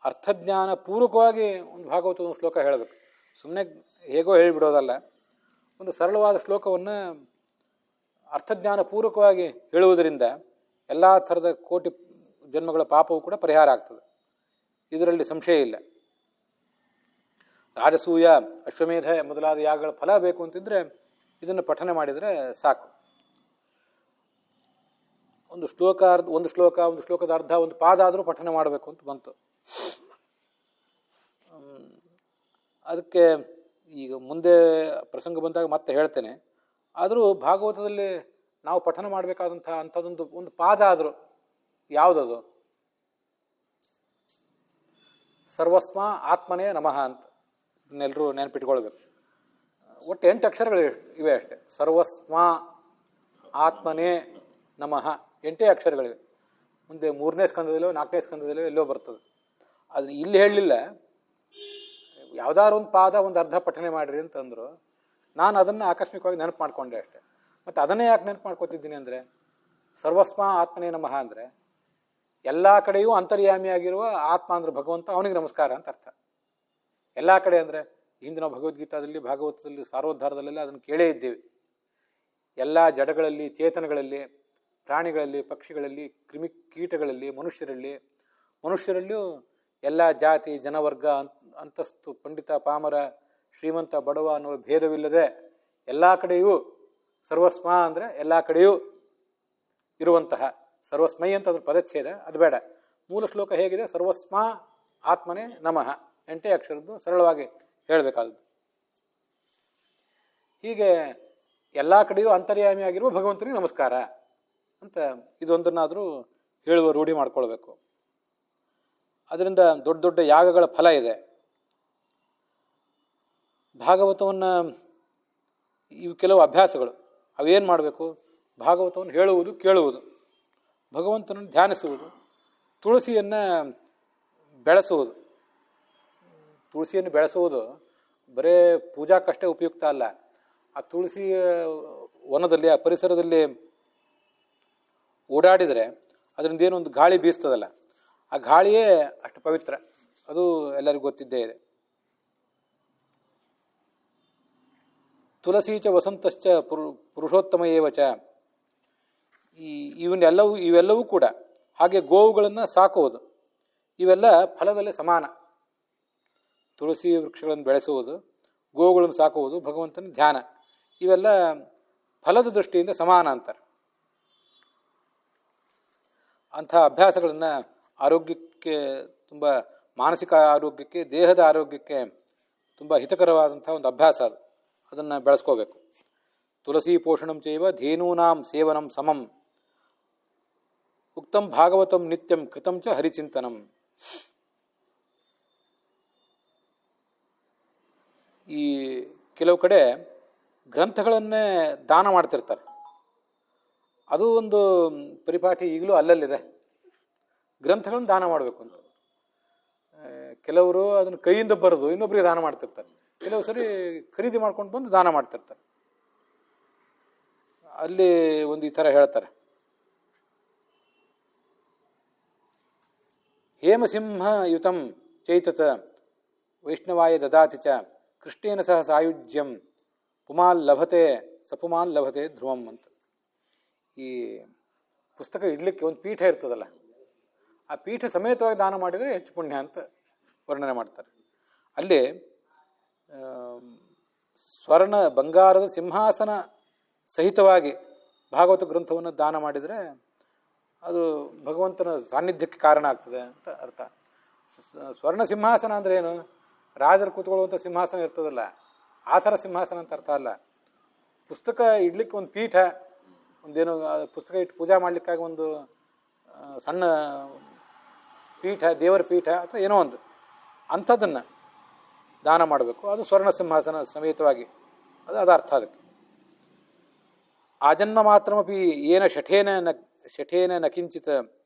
ಅರ್ಥಜ್ಞಾನ ಪೂರ್ವಕವಾಗಿ ಒಂದು ಭಾಗವತದ ಒಂದು ಶ್ಲೋಕ ಹೇಳಬೇಕು, ಸುಮ್ಮನೆ ಹೇಗೋ ಹೇಳಿಬಿಡೋದಲ್ಲ. ಒಂದು ಸರಳವಾದ ಶ್ಲೋಕವನ್ನು ಅರ್ಥಜ್ಞಾನ ಪೂರ್ವಕವಾಗಿ ಹೇಳುವುದರಿಂದ ಎಲ್ಲ ಥರದ ಕೋಟಿ ಜನ್ಮಗಳ ಪಾಪವೂ ಕೂಡ ಪರಿಹಾರ ಆಗ್ತದೆ. ಇದರಲ್ಲಿ ಸಂಶಯ ಇಲ್ಲ. ರಾಜಸೂಯ, ಅಶ್ವಮೇಧ ಮೊದಲಾದ ಯಾಗಗಳ ಫಲ ಬೇಕು ಅಂತಿದ್ರೆ ಇದನ್ನು ಪಠನೆ ಮಾಡಿದರೆ ಸಾಕು. ಒಂದು ಶ್ಲೋಕದ ಅರ್ಧ, ಒಂದು ಪಾದ ಆದರೂ ಪಠನೆ ಮಾಡಬೇಕು ಅಂತ ಬಂತು. ಅದಕ್ಕೆ ಈಗ ಮುಂದೆ ಪ್ರಸಂಗ ಬಂದಾಗ ಮತ್ತೆ ಹೇಳ್ತೇನೆ. ಆದರೂ ಭಾಗವತದಲ್ಲಿ ನಾವು ಪಠನ ಮಾಡಬೇಕಾದಂಥ ಒಂದು ಪಾದ ಆದರೂ ಯಾವುದದು? ಸರ್ವಸ್ಮ ಆತ್ಮನೇ ನಮಃ ಅಂತ ಇದನ್ನೆಲ್ಲರೂ ನೆನಪಿಟ್ಕೊಳ್ಬೇಕು. ಒಟ್ಟು 8 ಅಕ್ಷರಗಳು ಇವೆ ಅಷ್ಟೆ. ಸರ್ವಸ್ಮ ಆತ್ಮನೇ ನಮಃ 8 ಅಕ್ಷರಗಳಿವೆ. ಮುಂದೆ 3ನೇ ಸ್ಕಂದದಲ್ಲೋ 4ನೇ ಸ್ಕಂದದಲ್ಲೋ ಎಲ್ಲೋ ಬರ್ತದೆ. ಅದು ಇಲ್ಲಿ ಹೇಳಲಿಲ್ಲ. ಯಾವುದಾದ್ರು ಒಂದು ಪಾದ, ಒಂದು ಅರ್ಧ ಪಠನೆ ಮಾಡಿರಿ ಅಂತಂದರು. ನಾನು ಅದನ್ನು ಆಕಸ್ಮಿಕವಾಗಿ ನೆನಪು ಮಾಡಿಕೊಂಡೆ ಅಷ್ಟೆ. ಮತ್ತು ಅದನ್ನೇ ಯಾಕೆ ನೆನಪು ಮಾಡ್ಕೊತಿದ್ದೀನಿ ಅಂದರೆ, ಸರ್ವಸ್ಮ ಆತ್ಮನೇ ನಮಃ ಅಂದರೆ ಎಲ್ಲ ಕಡೆಯೂ ಅಂತರ್ಯಾಮಿಯಾಗಿರುವ ಆತ್ಮ ಅಂದರೆ ಭಗವಂತ, ಅವನಿಗೆ ನಮಸ್ಕಾರ ಅಂತ ಅರ್ಥ. ಎಲ್ಲ ಕಡೆ ಅಂದರೆ ಹಿಂದಿನ ಭಗವದ್ಗೀತಾದಲ್ಲಿ, ಭಾಗವತದಲ್ಲಿ, ಸಾರೋದ್ಧಾರದಲ್ಲೆಲ್ಲ ಅದನ್ನು ಕೇಳೇ ಇದ್ದೇವೆ. ಎಲ್ಲ ಜಡಗಳಲ್ಲಿ, ಚೇತನಗಳಲ್ಲಿ, ಪ್ರಾಣಿಗಳಲ್ಲಿ, ಪಕ್ಷಿಗಳಲ್ಲಿ, ಕ್ರಿಮಿ ಕೀಟಗಳಲ್ಲಿ, ಮನುಷ್ಯರಲ್ಲಿಯೂ ಎಲ್ಲ ಜಾತಿ, ಜನವರ್ಗ, ಅಂತಸ್ತು, ಪಂಡಿತ, ಪಾಮರ, ಶ್ರೀಮಂತ, ಬಡವ ಅನ್ನುವ ಭೇದವಿಲ್ಲದೆ ಎಲ್ಲ ಕಡೆಯೂ, ಸರ್ವಸ್ಮ ಅಂದರೆ ಎಲ್ಲ ಕಡೆಯೂ ಇರುವಂತಹ, ಸರ್ವಸ್ಮೈ ಅಂತ ಅದ್ರ ಪದಚ್ಛೇದ, ಅದು ಬೇಡ. ಮೂಲ ಶ್ಲೋಕ ಹೇಗಿದೆ? ಸರ್ವಸ್ಮ ಆತ್ಮನೇ ನಮಃ, 8 ಅಕ್ಷರದ್ದು ಸರಳವಾಗಿ ಹೇಳಬೇಕಾದದ್ದು. ಹೀಗೆ ಎಲ್ಲ ಕಡೆಯೂ ಅಂತರ್ಯಾಮಿಯಾಗಿರುವ ಭಗವಂತನಿಗೆ ನಮಸ್ಕಾರ ಅಂತ ಇದೊಂದನ್ನಾದರೂ ಹೇಳುವ ರೂಢಿ ಮಾಡ್ಕೊಳ್ಬೇಕು. ಅದರಿಂದ ದೊಡ್ಡ ದೊಡ್ಡ ಯಾಗಗಳ ಫಲ ಇದೆ. ಭಾಗವತವನ್ನು ಇವು ಕೆಲವು ಅಭ್ಯಾಸಗಳು. ಅವೇನು ಮಾಡಬೇಕು? ಭಾಗವತವನ್ನು ಹೇಳುವುದು, ಕೇಳುವುದು, ಭಗವಂತನನ್ನು ಧ್ಯಾನಿಸುವುದು, ತುಳಸಿಯನ್ನು ಬೆಳೆಸುವುದು. ತುಳಸಿಯನ್ನು ಬೆಳೆಸುವುದು ಬರೇ ಪೂಜಾಕ್ಕಷ್ಟೇ ಉಪಯುಕ್ತ ಅಲ್ಲ. ಆ ತುಳಸಿ ವನದಲ್ಲಿ, ಆ ಪರಿಸರದಲ್ಲಿ ಓಡಾಡಿದರೆ ಅದರಿಂದ ಏನೊಂದು ಗಾಳಿ ಬೀಸ್ತದಲ್ಲ, ಆ ಗಾಳಿಯೇ ಅಷ್ಟು ಪವಿತ್ರ. ಅದು ಎಲ್ಲರಿಗೂ ಗೊತ್ತಿದ್ದೇ ಇದೆ. ತುಳಸೀಚ ವಸಂತಶ್ಚ ಪುರುಷೋತ್ತಮ ಏವಚ. ಇವೆಲ್ಲವೂ ಕೂಡ ಹಾಗೆ ಗೋವುಗಳನ್ನು ಸಾಕುವುದು, ಇವೆಲ್ಲ ಫಲದಲ್ಲಿ ಸಮಾನ. ತುಳಸಿ ವೃಕ್ಷಗಳನ್ನು ಬೆಳೆಸುವುದು, ಗೋವುಗಳನ್ನು ಸಾಕುವುದು, ಭಗವಂತನ ಧ್ಯಾನ, ಇವೆಲ್ಲ ಫಲದ ದೃಷ್ಟಿಯಿಂದ ಸಮಾನ ಅಂತಾರೆ. ಅಂಥ ಅಭ್ಯಾಸಗಳನ್ನು ಆರೋಗ್ಯಕ್ಕೆ ತುಂಬ, ಮಾನಸಿಕ ಆರೋಗ್ಯಕ್ಕೆ, ದೇಹದ ಆರೋಗ್ಯಕ್ಕೆ ತುಂಬ ಹಿತಕರವಾದಂಥ ಒಂದು ಅಭ್ಯಾಸ ಅದು. ಅದನ್ನು ಬೆಳೆಸ್ಕೋಬೇಕು. ತುಳಸಿ ಪೋಷಣಂ ಚೈವ ಧೇನೂನಾಂ ಸೇವನಂ ಸಮಂ ಉಕ್ತಂ ಭಾಗವತಂ ನಿತ್ಯಂ ಕೃತಂ ಚ ಹರಿಚಿಂತನಂ. ಈ ಕೆಲವು ಕಡೆ ಗ್ರಂಥಗಳನ್ನೇ ದಾನ ಮಾಡ್ತಿರ್ತಾರೆ. ಅದು ಒಂದು ಪರಿಪಾಠಿ ಈಗಲೂ ಅಲ್ಲಲ್ಲಿದೆ. ಗ್ರಂಥಗಳನ್ನು ದಾನ ಮಾಡಬೇಕು ಅಂತ. ಕೆಲವರು ಅದನ್ನು ಕೈಯಿಂದ ಬರೆದು ಇನ್ನೊಬ್ಬರಿಗೆ ದಾನ ಮಾಡ್ತಿರ್ತಾರೆ. ಕೆಲವು ಸರಿ ಖರೀದಿ ಮಾಡ್ಕೊಂಡು ಬಂದು ದಾನ ಮಾಡ್ತಿರ್ತಾರೆ. ಅಲ್ಲಿ ಒಂದು ಈ ಥರ ಹೇಳ್ತಾರೆ, ಹೇಮಸಿಂಹ ಯುತಂ ಚೈತತ ವೈಷ್ಣವಾಯ ದದಾತಿ ಚ ಕೃಷ್ಣೇನ ಸಹ ಸಾಯುಜ್ಯಂ ಪುಮಾಲ್ ಲಭತೆ ಸಪುಮಾಲ್ ಲಭತೆ ಧ್ರುವಂ ಅಂತ. ಈ ಪುಸ್ತಕ ಇಡ್ಲಿಕ್ಕೆ ಒಂದು ಪೀಠ ಇರ್ತದಲ್ಲ, ಆ ಪೀಠ ಸಮೇತವಾಗಿ ದಾನ ಮಾಡಿದರೆ ಹೆಚ್ಚು ಪುಣ್ಯ ಅಂತ ವರ್ಣನೆ ಮಾಡ್ತಾರೆ. ಅಲ್ಲಿ ಸ್ವರ್ಣ ಬಂಗಾರದ ಸಿಂಹಾಸನ ಸಹಿತವಾಗಿ ಭಾಗವತ ಗ್ರಂಥವನ್ನು ದಾನ ಮಾಡಿದರೆ ಅದು ಭಗವಂತನ ಸಾನ್ನಿಧ್ಯಕ್ಕೆ ಕಾರಣ ಆಗ್ತದೆ ಅಂತ ಅರ್ಥ. ಸ್ವರ್ಣ ಸಿಂಹಾಸನ ಅಂದರೆ ಏನು? ರಾಜರು ಕೂತ್ಕೊಳ್ಳುವಂಥ ಸಿಂಹಾಸನ ಇರ್ತದಲ್ಲ, ಆ ಥರ ಸಿಂಹಾಸನ ಅಂತ ಅರ್ಥ ಅಲ್ಲ. ಪುಸ್ತಕ ಇಡ್ಲಿಕ್ಕೆ ಒಂದು ಪೀಠ, ಒಂದೇನು ಪುಸ್ತಕ ಇಟ್ಟು ಪೂಜಾ ಮಾಡಲಿಕ್ಕಾಗಿ ಒಂದು ಸಣ್ಣ ಪೀಠ, ದೇವರ ಪೀಠ ಅಥವಾ ಏನೋ ಒಂದು ಅಂಥದ್ದನ್ನು ದಾನ ಮಾಡಬೇಕು. ಅದು ಸ್ವರ್ಣ ಸಿಂಹಾಸನ ಸಮೇತವಾಗಿ, ಅದು ಅರ್ಥ. ಅದಕ್ಕೆ ಆಜನ್ಮ ಮಾತ್ರಮಪಿ ಏನ ಶಠೇನ ನ ಕಿಂಚಿತ್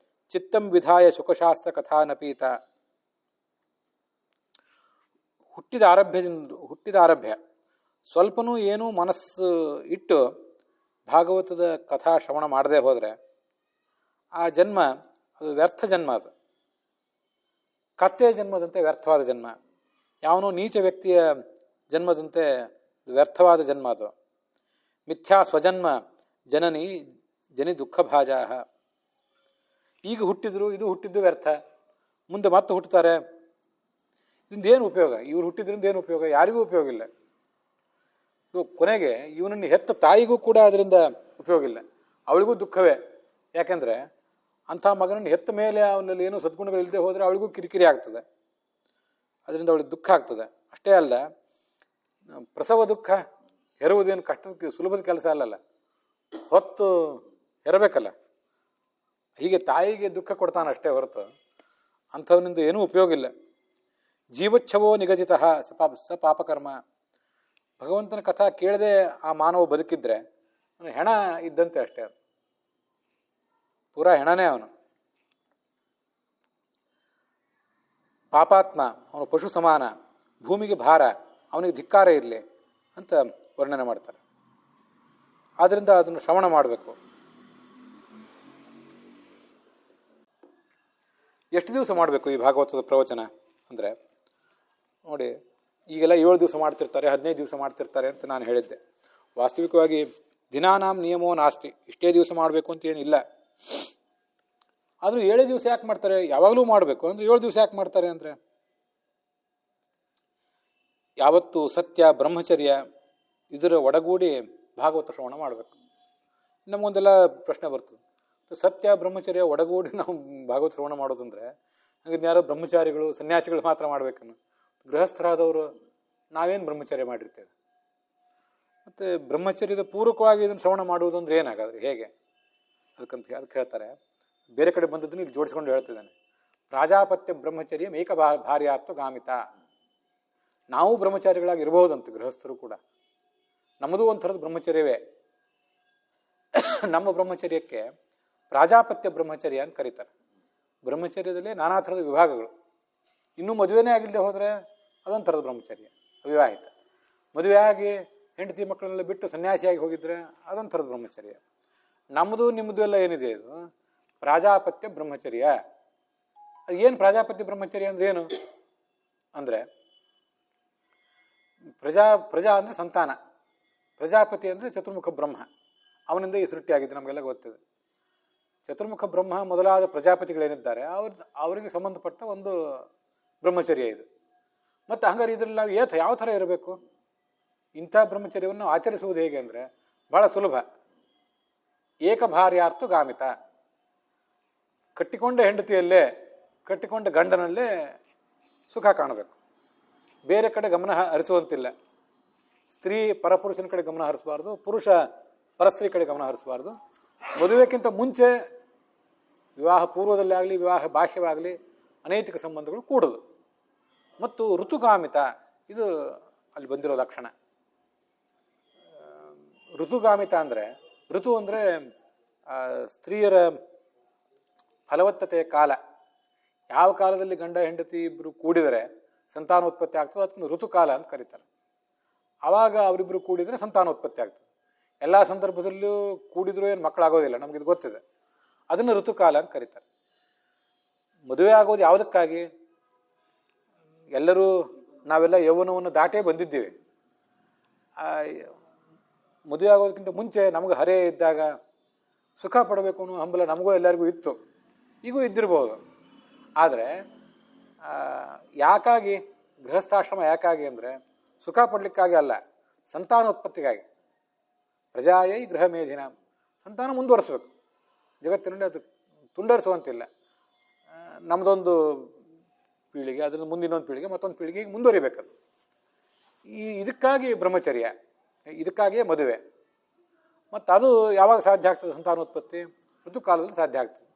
ಚಿತ್ತಂ ವಿಧಾಯ ಸುಖಶಾಸ್ತ್ರ ಕಥಾನಪೀತ. ಹುಟ್ಟಿದ ಆರಭ್ಯ ಸ್ವಲ್ಪನೂ ಏನೂ ಮನಸ್ಸು ಇಟ್ಟು ಭಾಗವತದ ಕಥಾ ಶ್ರವಣ ಮಾಡದೆ ಹೋದರೆ ಆ ಜನ್ಮ ಅದು ವ್ಯರ್ಥ ಜನ್ಮ. ಅದು ಕತ್ತೆಯ ಜನ್ಮದಂತೆ ವ್ಯರ್ಥವಾದ ಜನ್ಮ. ಯಾವನೋ ನೀಚ ವ್ಯಕ್ತಿಯ ಜನ್ಮದಂತೆ ವ್ಯರ್ಥವಾದ ಜನ್ಮ ಅದು. ಮಿಥ್ಯಾ ಸ್ವಜನ್ಮ ಜನಿ ದುಃಖ ಭಾಜಾ. ಈಗ ಹುಟ್ಟಿದ್ರು, ಇದು ಹುಟ್ಟಿದ್ದು ವ್ಯರ್ಥ, ಮುಂದೆ ಮತ್ತೆ ಹುಟ್ಟುತ್ತಾರೆ, ಇದರಿಂದ ಏನು ಉಪಯೋಗ? ಇವ್ರು ಹುಟ್ಟಿದ್ರಿಂದ ಏನು ಉಪಯೋಗ? ಯಾರಿಗೂ ಉಪಯೋಗ ಇಲ್ಲ. ಕೊನೆಗೆ ಇವನನ್ನು ಹೆತ್ತ ತಾಯಿಗೂ ಕೂಡ ಅದರಿಂದ ಉಪಯೋಗ ಇಲ್ಲ, ಅವಳಿಗೂ ದುಃಖವೇ. ಯಾಕೆಂದರೆ ಅಂಥ ಮಗನನ್ನು ಹೆತ್ತ ಮೇಲೆ ಅವನಲ್ಲಿ ಏನೂ ಸದ್ಗುಣಗಳಿಲ್ಲದೆ ಹೋದರೆ ಅವಳಿಗೂ ಕಿರಿಕಿರಿ ಆಗ್ತದೆ, ಅದರಿಂದ ಅವಳಿಗೆ ದುಃಖ ಆಗ್ತದೆ. ಅಷ್ಟೇ ಅಲ್ಲ, ಪ್ರಸವ ದುಃಖ ಹೆರುವುದೇನು ಕಷ್ಟದ ಸುಲಭದ ಕೆಲಸ ಅಲ್ಲಲ್ಲ, ಹೊತ್ತು ಹೆರಬೇಕಲ್ಲ. ಹೀಗೆ ತಾಯಿಗೆ ದುಃಖ ಕೊಡ್ತಾನಷ್ಟೇ ಹೊರತು ಅಂಥವನಿಂದ ಏನೂ ಉಪಯೋಗ ಇಲ್ಲ. ಜೀವಚ್ಛವೋ ನಿಗದಿತ ಸ ಪಾಪಕರ್ಮ. ಭಗವಂತನ ಕಥಾ ಕೇಳದೆ ಆ ಮಾನವ ಬದುಕಿದ್ರೆ ಅವನು ಹೆಣ ಇದ್ದಂತೆ ಅಷ್ಟೇ, ಪೂರಾ ಹೆಣನೇ ಅವನು. ಪಾಪಾತ್ಮ, ಅವನು ಪಶು ಸಮಾನ, ಭೂಮಿಗೆ ಭಾರ, ಅವನಿಗೆ ಧಿಕ್ಕಾರ ಇರಲಿ ಅಂತ ವರ್ಣನೆ ಮಾಡ್ತಾರೆ. ಆದ್ದರಿಂದ ಅದನ್ನು ಶ್ರವಣ ಮಾಡಬೇಕು. ಎಷ್ಟು ದಿವಸ ಮಾಡಬೇಕು ಈ ಭಾಗವತದ ಪ್ರವಚನ ಅಂದರೆ, ನೋಡಿ, ಈಗೆಲ್ಲ 7 ದಿವಸ ಮಾಡ್ತಿರ್ತಾರೆ, 15 ದಿವಸ ಮಾಡ್ತಿರ್ತಾರೆ ಅಂತ ನಾನು ಹೇಳಿದ್ದೆ. ವಾಸ್ತವಿಕವಾಗಿ ದಿನಾನಾಂ ನಿಯಮೋ ನಾಸ್ತಿ, ಇಷ್ಟೇ ದಿವಸ ಮಾಡಬೇಕು ಅಂತ ಏನಿಲ್ಲ. ಆದರೂ 7 ದಿವಸ ಯಾಕೆ ಮಾಡ್ತಾರೆ? ಯಾವಾಗಲೂ ಮಾಡಬೇಕು ಅಂದರೆ 7 ದಿವಸ ಯಾಕೆ ಮಾಡ್ತಾರೆ ಅಂದರೆ, ಯಾವತ್ತು ಸತ್ಯ ಬ್ರಹ್ಮಚರ್ಯ ಇದರ ಒಡಗೂಡಿ ಭಾಗವತ ಶ್ರವಣ ಮಾಡಬೇಕು. ನಮಗೊಂದೆಲ್ಲ ಪ್ರಶ್ನೆ ಬರ್ತದೆ, ಸತ್ಯ ಬ್ರಹ್ಮಚರ್ಯ ಒಡಗೂಡಿ ನಾವು ಭಾಗವತ ಶ್ರವಣ ಮಾಡೋದಂದ್ರೆ ಹಾಗೆ ಯಾರೋ ಬ್ರಹ್ಮಚಾರಿಗಳು ಸನ್ಯಾಸಿಗಳು ಮಾತ್ರ ಮಾಡ್ಬೇಕನ್ನು? ಗೃಹಸ್ಥರಾದವರು ನಾವೇನು ಬ್ರಹ್ಮಚರ್ಯ ಮಾಡಿರ್ತೇವೆ? ಮತ್ತು ಬ್ರಹ್ಮಚರ್ಯದ ಪೂರ್ವಕವಾಗಿ ಇದನ್ನು ಶ್ರವಣ ಮಾಡುವುದಂದ್ರೆ ಏನಾಗಾದ್ರೆ ಹೇಗೆ? ಅದಕ್ಕೆ ಹೇಳ್ತಾರೆ, ಬೇರೆ ಕಡೆ ಬಂದದ್ದನ್ನು ಇಲ್ಲಿ ಜೋಡಿಸ್ಕೊಂಡು ಹೇಳ್ತಿದ್ದಾನೆ. ಪ್ರಾಜಾಪತ್ಯ ಬ್ರಹ್ಮಚರ್ಯ ಏಕ ಭಾರ್ಯಾತ್ವ ಗಾಮಿತ. ನಾವು ಬ್ರಹ್ಮಚಾರಿಗಳಾಗಿ ಇರಬಹುದಂತ ಗೃಹಸ್ಥರು ಕೂಡ. ನಮ್ಮದು ಒಂಥರದ ಬ್ರಹ್ಮಚರ್ಯವೇ. ನಮ್ಮ ಬ್ರಹ್ಮಚರ್ಯಕ್ಕೆ ಪ್ರಾಜಾಪತ್ಯ ಬ್ರಹ್ಮಚರ್ಯ ಅಂತ ಕರೀತಾರೆ. ಬ್ರಹ್ಮಚರ್ಯದಲ್ಲಿ ನಾನಾ ಥರದ ವಿಭಾಗಗಳು. ಇನ್ನೂ ಮದುವೆನೇ ಆಗಿಲ್ಲದೆ ಹೋದರೆ ಅದೊಂದು ಥರದ ಬ್ರಹ್ಮಚರ್ಯ, ಅವಿವಾಹಿತ. ಮದುವೆ ಆಗಿ ಹೆಂಡತಿ ಮಕ್ಕಳನ್ನೆಲ್ಲ ಬಿಟ್ಟು ಸನ್ಯಾಸಿಯಾಗಿ ಹೋಗಿದ್ರೆ ಅದೊಂದು ಥರದ ಬ್ರಹ್ಮಚರ್ಯ. ನಮ್ಮದು ನಿಮ್ಮದು ಎಲ್ಲ ಏನಿದೆ ಇದು ಪ್ರಾಜಾಪತ್ಯ ಬ್ರಹ್ಮಚರ್ಯ. ಏನು ಪ್ರಾಜಾಪತ್ಯ ಬ್ರಹ್ಮಚರ್ಯ ಅಂದ್ರೆ ಏನು ಅಂದರೆ, ಪ್ರಜಾ ಅಂದರೆ ಸಂತಾನ, ಪ್ರಜಾಪತಿ ಅಂದರೆ ಚತುರ್ಮುಖ ಬ್ರಹ್ಮ, ಅವನಿಂದ ಈ ಸೃಷ್ಟಿಯಾಗಿದ್ದು ನಮಗೆಲ್ಲ ಗೊತ್ತಿದೆ. ಚತುರ್ಮುಖ ಬ್ರಹ್ಮ ಮೊದಲಾದ ಪ್ರಜಾಪತಿಗಳೇನಿದ್ದಾರೆ ಅವರಿಗೆ ಸಂಬಂಧಪಟ್ಟ ಒಂದು ಬ್ರಹ್ಮಚರ್ಯ ಇದು. ಮತ್ತು ಹಂಗಾರೆ ಇದರಲ್ಲಿ ನಾವು ಯಾವ ಥರ ಇರಬೇಕು? ಇಂಥ ಬ್ರಹ್ಮಚರ್ಯವನ್ನು ಆಚರಿಸುವುದು ಹೇಗೆ ಅಂದರೆ ಬಹಳ ಸುಲಭ. ಏಕಭಾರ್ಯಾರ್ಥ ಗಾಮಿತ. ಕಟ್ಟಿಕೊಂಡ ಹೆಂಡತಿಯಲ್ಲೇ, ಕಟ್ಟಿಕೊಂಡ ಗಂಡನಲ್ಲೇ ಸುಖ ಕಾಣಬೇಕು. ಬೇರೆ ಕಡೆ ಗಮನ ಹರಿಸುವಂತಿಲ್ಲ. ಸ್ತ್ರೀ ಪರಪುರುಷನ ಕಡೆ ಗಮನ ಹರಿಸಬಾರ್ದು, ಪುರುಷ ಪರಸ್ತ್ರೀ ಕಡೆ ಗಮನ ಹರಿಸಬಾರ್ದು. ಮದುವೆಗಿಂತ ಮುಂಚೆ ವಿವಾಹ ಪೂರ್ವದಲ್ಲಿ ಆಗಲಿ ವಿವಾಹ ಬಾಹ್ಯವಾಗಲಿ ಅನೈತಿಕ ಸಂಬಂಧಗಳು ಕೂಡದು. ಮತ್ತು ಋತುಗಾಮಿತ, ಇದು ಅಲ್ಲಿ ಬಂದಿರೋ ಲಕ್ಷಣ. ಋತುಗಾಮಿತ ಅಂದರೆ, ಋತು ಅಂದರೆ ಸ್ತ್ರೀಯರ ಫಲವತ್ತತೆಯ ಕಾಲ. ಯಾವ ಕಾಲದಲ್ಲಿ ಗಂಡ ಹೆಂಡತಿ ಇಬ್ಬರು ಕೂಡಿದರೆ ಸಂತಾನೋತ್ಪತ್ತಿ ಆಗ್ತದೆ ಅದನ್ನು ಋತುಕಾಲ ಅಂತ ಕರೀತಾರೆ. ಆವಾಗ ಅವರಿಬ್ಬರು ಕೂಡಿದರೆ ಸಂತಾನೋತ್ಪತ್ತಿ ಆಗ್ತದೆ. ಎಲ್ಲ ಸಂದರ್ಭದಲ್ಲೂ ಕೂಡಿದ್ರೂ ಏನು ಮಕ್ಕಳಾಗೋದಿಲ್ಲ, ನಮಗಿದು ಗೊತ್ತಿದೆ. ಅದನ್ನು ಋತುಕಾಲ ಅಂತ ಕರೀತಾರೆ. ಮದುವೆ ಆಗೋದು ಯಾವುದಕ್ಕಾಗಿ? ನಾವೆಲ್ಲ ಯೌವನವನ್ನು ದಾಟೇ ಬಂದಿದ್ದೀವಿ. ಮದುವೆ ಆಗೋದಕ್ಕಿಂತ ಮುಂಚೆ ನಮಗೆ ಹರೇ ಇದ್ದಾಗ ಸುಖ ಪಡಬೇಕು ಅನ್ನೋ ಹಂಬಲ ನಮಗೂ ಎಲ್ಲರಿಗೂ ಇತ್ತು, ಈಗೂ ಇದ್ದಿರ್ಬೋದು. ಆದರೆ ಯಾಕಾಗಿ ಗೃಹಸ್ಥಾಶ್ರಮ ಯಾಕಾಗಿ ಅಂದರೆ ಸುಖ ಪಡಲಿಕ್ಕಾಗಿ ಅಲ್ಲ, ಸಂತಾನೋತ್ಪತ್ತಿಗಾಗಿ. ಪ್ರಜಾಯೈ ಗೃಹ ಮೇಧಿನ, ಸಂತಾನ ಮುಂದುವರಿಸ್ಬೇಕು. ಜಗತ್ತಿನಲ್ಲಿ ಅದು ತುಂಡರಿಸುವಂತಿಲ್ಲ. ನಮ್ಮದೊಂದು ಪೀಳಿಗೆ, ಅದನ್ನು ಮುಂದಿನೊಂದು ಪೀಳಿಗೆ, ಮತ್ತೊಂದು ಪೀಳಿಗೆಗೆ ಮುಂದುವರಿಬೇಕದು. ಇದಕ್ಕಾಗಿ ಬ್ರಹ್ಮಚರ್ಯ, ಇದಕ್ಕಾಗಿಯೇ ಮದುವೆ. ಮತ್ತು ಅದು ಯಾವಾಗ ಸಾಧ್ಯ ಆಗ್ತದೆ ಸಂತಾನೋತ್ಪತ್ತಿ? ಋತುಕಾಲದಲ್ಲಿ ಸಾಧ್ಯ ಆಗ್ತದೆ.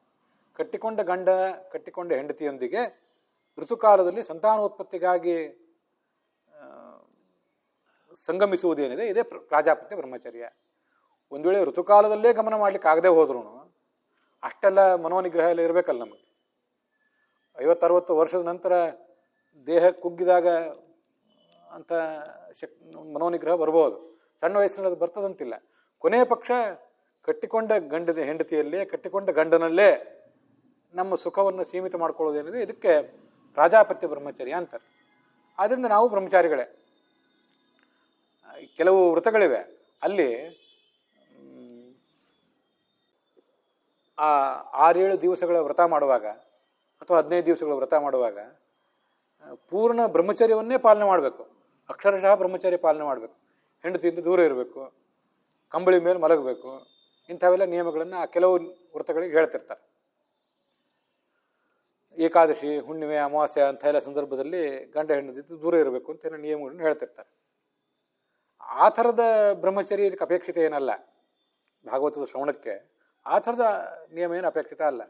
ಕಟ್ಟಿಕೊಂಡ ಗಂಡ ಕಟ್ಟಿಕೊಂಡ ಹೆಂಡತಿಯೊಂದಿಗೆ ಋತುಕಾಲದಲ್ಲಿ ಸಂತಾನೋತ್ಪತ್ತಿಗಾಗಿ ಸಂಗಮಿಸುವುದೇನಿದೆ ಇದೇ ಪ್ರಾಜಾಪತ್ಯ ಬ್ರಹ್ಮಚರ್ಯ. ಒಂದು ವೇಳೆ ಋತುಕಾಲದಲ್ಲೇ ಗಮನ ಮಾಡ್ಲಿಕ್ಕೆ ಆಗದೆ ಹೋದ್ರೂ ಅಷ್ಟೆಲ್ಲ ಮನೋನಿಗ್ರಹ ಎಲ್ಲ ಇರಬೇಕಲ್ಲ ನಮಗೆ. 50-60 ವರ್ಷದ ನಂತರ ದೇಹ ಕುಗ್ಗಿದಾಗ ಅಂತ ಮನೋನಿಗ್ರಹ ಬರ್ಬೋದು. ಸಣ್ಣ ವಯಸ್ಸಿನಲ್ಲಿ ಅದು ಬರ್ತದಂತಿಲ್ಲ. ಕೊನೆಯ ಪಕ್ಷ ಕಟ್ಟಿಕೊಂಡ ಹೆಂಡತಿಯಲ್ಲೇ, ಕಟ್ಟಿಕೊಂಡ ಗಂಡನಲ್ಲೇ ನಮ್ಮ ಸುಖವನ್ನು ಸೀಮಿತ ಮಾಡ್ಕೊಳ್ಳೋದೇನಿದೆ ಇದಕ್ಕೆ ಪ್ರಾಜಾಪತ್ಯ ಬ್ರಹ್ಮಚರ್ಯ ಅಂತಾರೆ. ಆದ್ದರಿಂದ ನಾವು ಬ್ರಹ್ಮಚಾರಿಗಳೇ. ಕೆಲವು ವ್ರತಗಳಿವೆ, ಅಲ್ಲಿ 6-7 ದಿವಸಗಳ ವ್ರತ ಮಾಡುವಾಗ ಅಥವಾ 15 ದಿವಸಗಳ ವ್ರತ ಮಾಡುವಾಗ ಪೂರ್ಣ ಬ್ರಹ್ಮಚರ್ಯವನ್ನೇ ಪಾಲನೆ ಮಾಡಬೇಕು. ಅಕ್ಷರಶಃ ಬ್ರಹ್ಮಚರ್ಯ ಪಾಲನೆ ಮಾಡಬೇಕು. ಹೆಂಡತಿಯಿಂದ ದೂರ ಇರಬೇಕು, ಕಂಬಳಿ ಮೇಲೆ ಮಲಗಬೇಕು. ಇಂಥವೆಲ್ಲ ನಿಯಮಗಳನ್ನು ಆ ಕೆಲವು ವ್ರತಗಳಿಗೆ ಹೇಳ್ತಿರ್ತಾರೆ. ಏಕಾದಶಿ, ಹುಣ್ಣಿಮೆ, ಅಮಾವಾಸ್ಯೆ ಅಂಥ ಎಲ್ಲ ಸಂದರ್ಭದಲ್ಲಿ ಗಂಡ ಹೆಂಡತಿದ್ದು ದೂರ ಇರಬೇಕು ಅಂತ ಏನೋ ನಿಯಮಗಳನ್ನು ಹೇಳ್ತಿರ್ತಾರೆ. ಆ ಥರದ ಬ್ರಹ್ಮಚರ್ಯ ಇದಕ್ಕೆ ಅಪೇಕ್ಷಿತ ಏನಲ್ಲ. ಭಾಗವತದ ಶ್ರವಣಕ್ಕೆ ಆ ಥರದ ನಿಯಮ ಏನು ಅಪೇಕ್ಷಿತ ಅಲ್ಲ.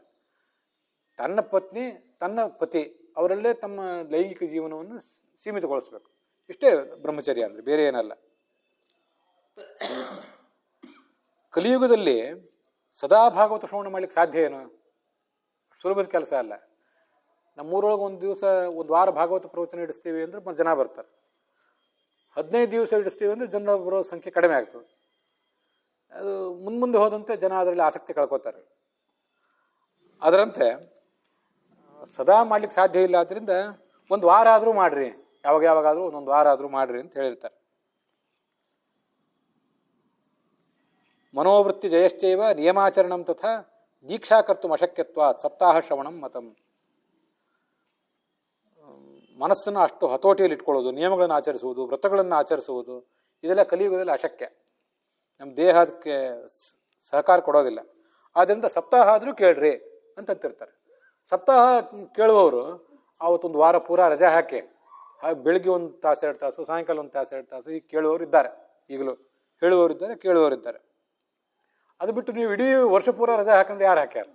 ತನ್ನ ಪತ್ನಿ, ತನ್ನ ಪತಿ ಅವರಲ್ಲೇ ತಮ್ಮ ಲೈಂಗಿಕ ಜೀವನವನ್ನು ಸೀಮಿತಗೊಳಿಸ್ಬೇಕು. ಇಷ್ಟೇ ಬ್ರಹ್ಮಚರ್ಯ ಅಂದರೆ, ಬೇರೆ ಏನಲ್ಲ. ಕಲಿಯುಗದಲ್ಲಿ ಸದಾ ಭಾಗವತ ಶ್ರವಣ ಮಾಡ್ಲಿಕ್ಕೆ ಸಾಧ್ಯ ಏನು? ಸುಲಭದ ಕೆಲಸ ಅಲ್ಲ. ನಮ್ಮೂರೊಳಗೆ ಒಂದು ವಾರ ಭಾಗವತ ಪ್ರವಚನ ಇಡಿಸ್ತೀವಿ ಅಂದರೆ ಜನ ಬರ್ತಾರೆ. 15 ದಿವಸ ಇಡಿಸ್ತೀವಿ ಅಂದರೆ ಜನ ಬರೋ ಸಂಖ್ಯೆ ಕಡಿಮೆ ಆಗ್ತದೆ. ಅದು ಮುಂದೆ ಹೋದಂತೆ ಜನ ಅದರಲ್ಲಿ ಆಸಕ್ತಿ ಕಳ್ಕೊತಾರೆ. ಅದರಂತೆ ಸದಾ ಮಾಡ್ಲಿಕ್ಕೆ ಸಾಧ್ಯ ಇಲ್ಲ. ಆದ್ದರಿಂದ ಒಂದು ವಾರ ಆದರೂ ಮಾಡ್ರಿ, ಯಾವಾಗಾದರೂ ಒಂದೊಂದು ವಾರ ಆದರೂ ಮಾಡ್ರಿ ಅಂತ ಹೇಳಿರ್ತಾರೆ. ಮನೋವೃತ್ತಿ ಜಯಶ್ಚೈವ ನಿಯಮಾಚರಣಂ ತಥಾ ದೀಕ್ಷಾಕರ್ತು ಅಶಕ್ಯತ್ವ ಸಪ್ತಾಹ ಶ್ರವಣಂ ಮತಂ. ಮನಸ್ಸನ್ನು ಅಷ್ಟು ಹತೋಟಿಯಲ್ಲಿ ಇಟ್ಕೊಳ್ಳೋದು, ನಿಯಮಗಳನ್ನು ಆಚರಿಸುವುದು, ವ್ರತಗಳನ್ನು ಆಚರಿಸುವುದು, ಇದೆಲ್ಲ ಕಲಿಯುಗದಲ್ಲಿ ಅಶಕ್ಯ. ನಮ್ಮ ದೇಹ ಅದಕ್ಕೆ ಸಹಕಾರ ಕೊಡೋದಿಲ್ಲ. ಆದ್ದರಿಂದ ಸಪ್ತಾಹ ಆದರೂ ಕೇಳ್ರಿ ಅಂತಂತಿರ್ತಾರೆ. ಸಪ್ತಾಹ ಕೇಳುವವರು ಆವತ್ತೊಂದು ವಾರ ಪೂರ ರಜೆ ಹಾಕಿ ಬೆಳಿಗ್ಗೆ 1 ತಾಸು 2 ತಾಸು, ಸಾಯಂಕಾಲ 1 ತಾಸು 2 ತಾಸು ಈಗ ಕೇಳುವವರು ಇದ್ದಾರೆ. ಈಗಲೂ ಹೇಳುವವರಿದ್ದಾರೆ, ಕೇಳುವವರಿದ್ದಾರೆ. ಅದು ಬಿಟ್ಟು ನೀವು ಇಡೀ ವರ್ಷ ಪೂರ ರಜೆ ಹಾಕಂದ್ರೆ ಯಾರು ಹಾಕ್ಯಾರ?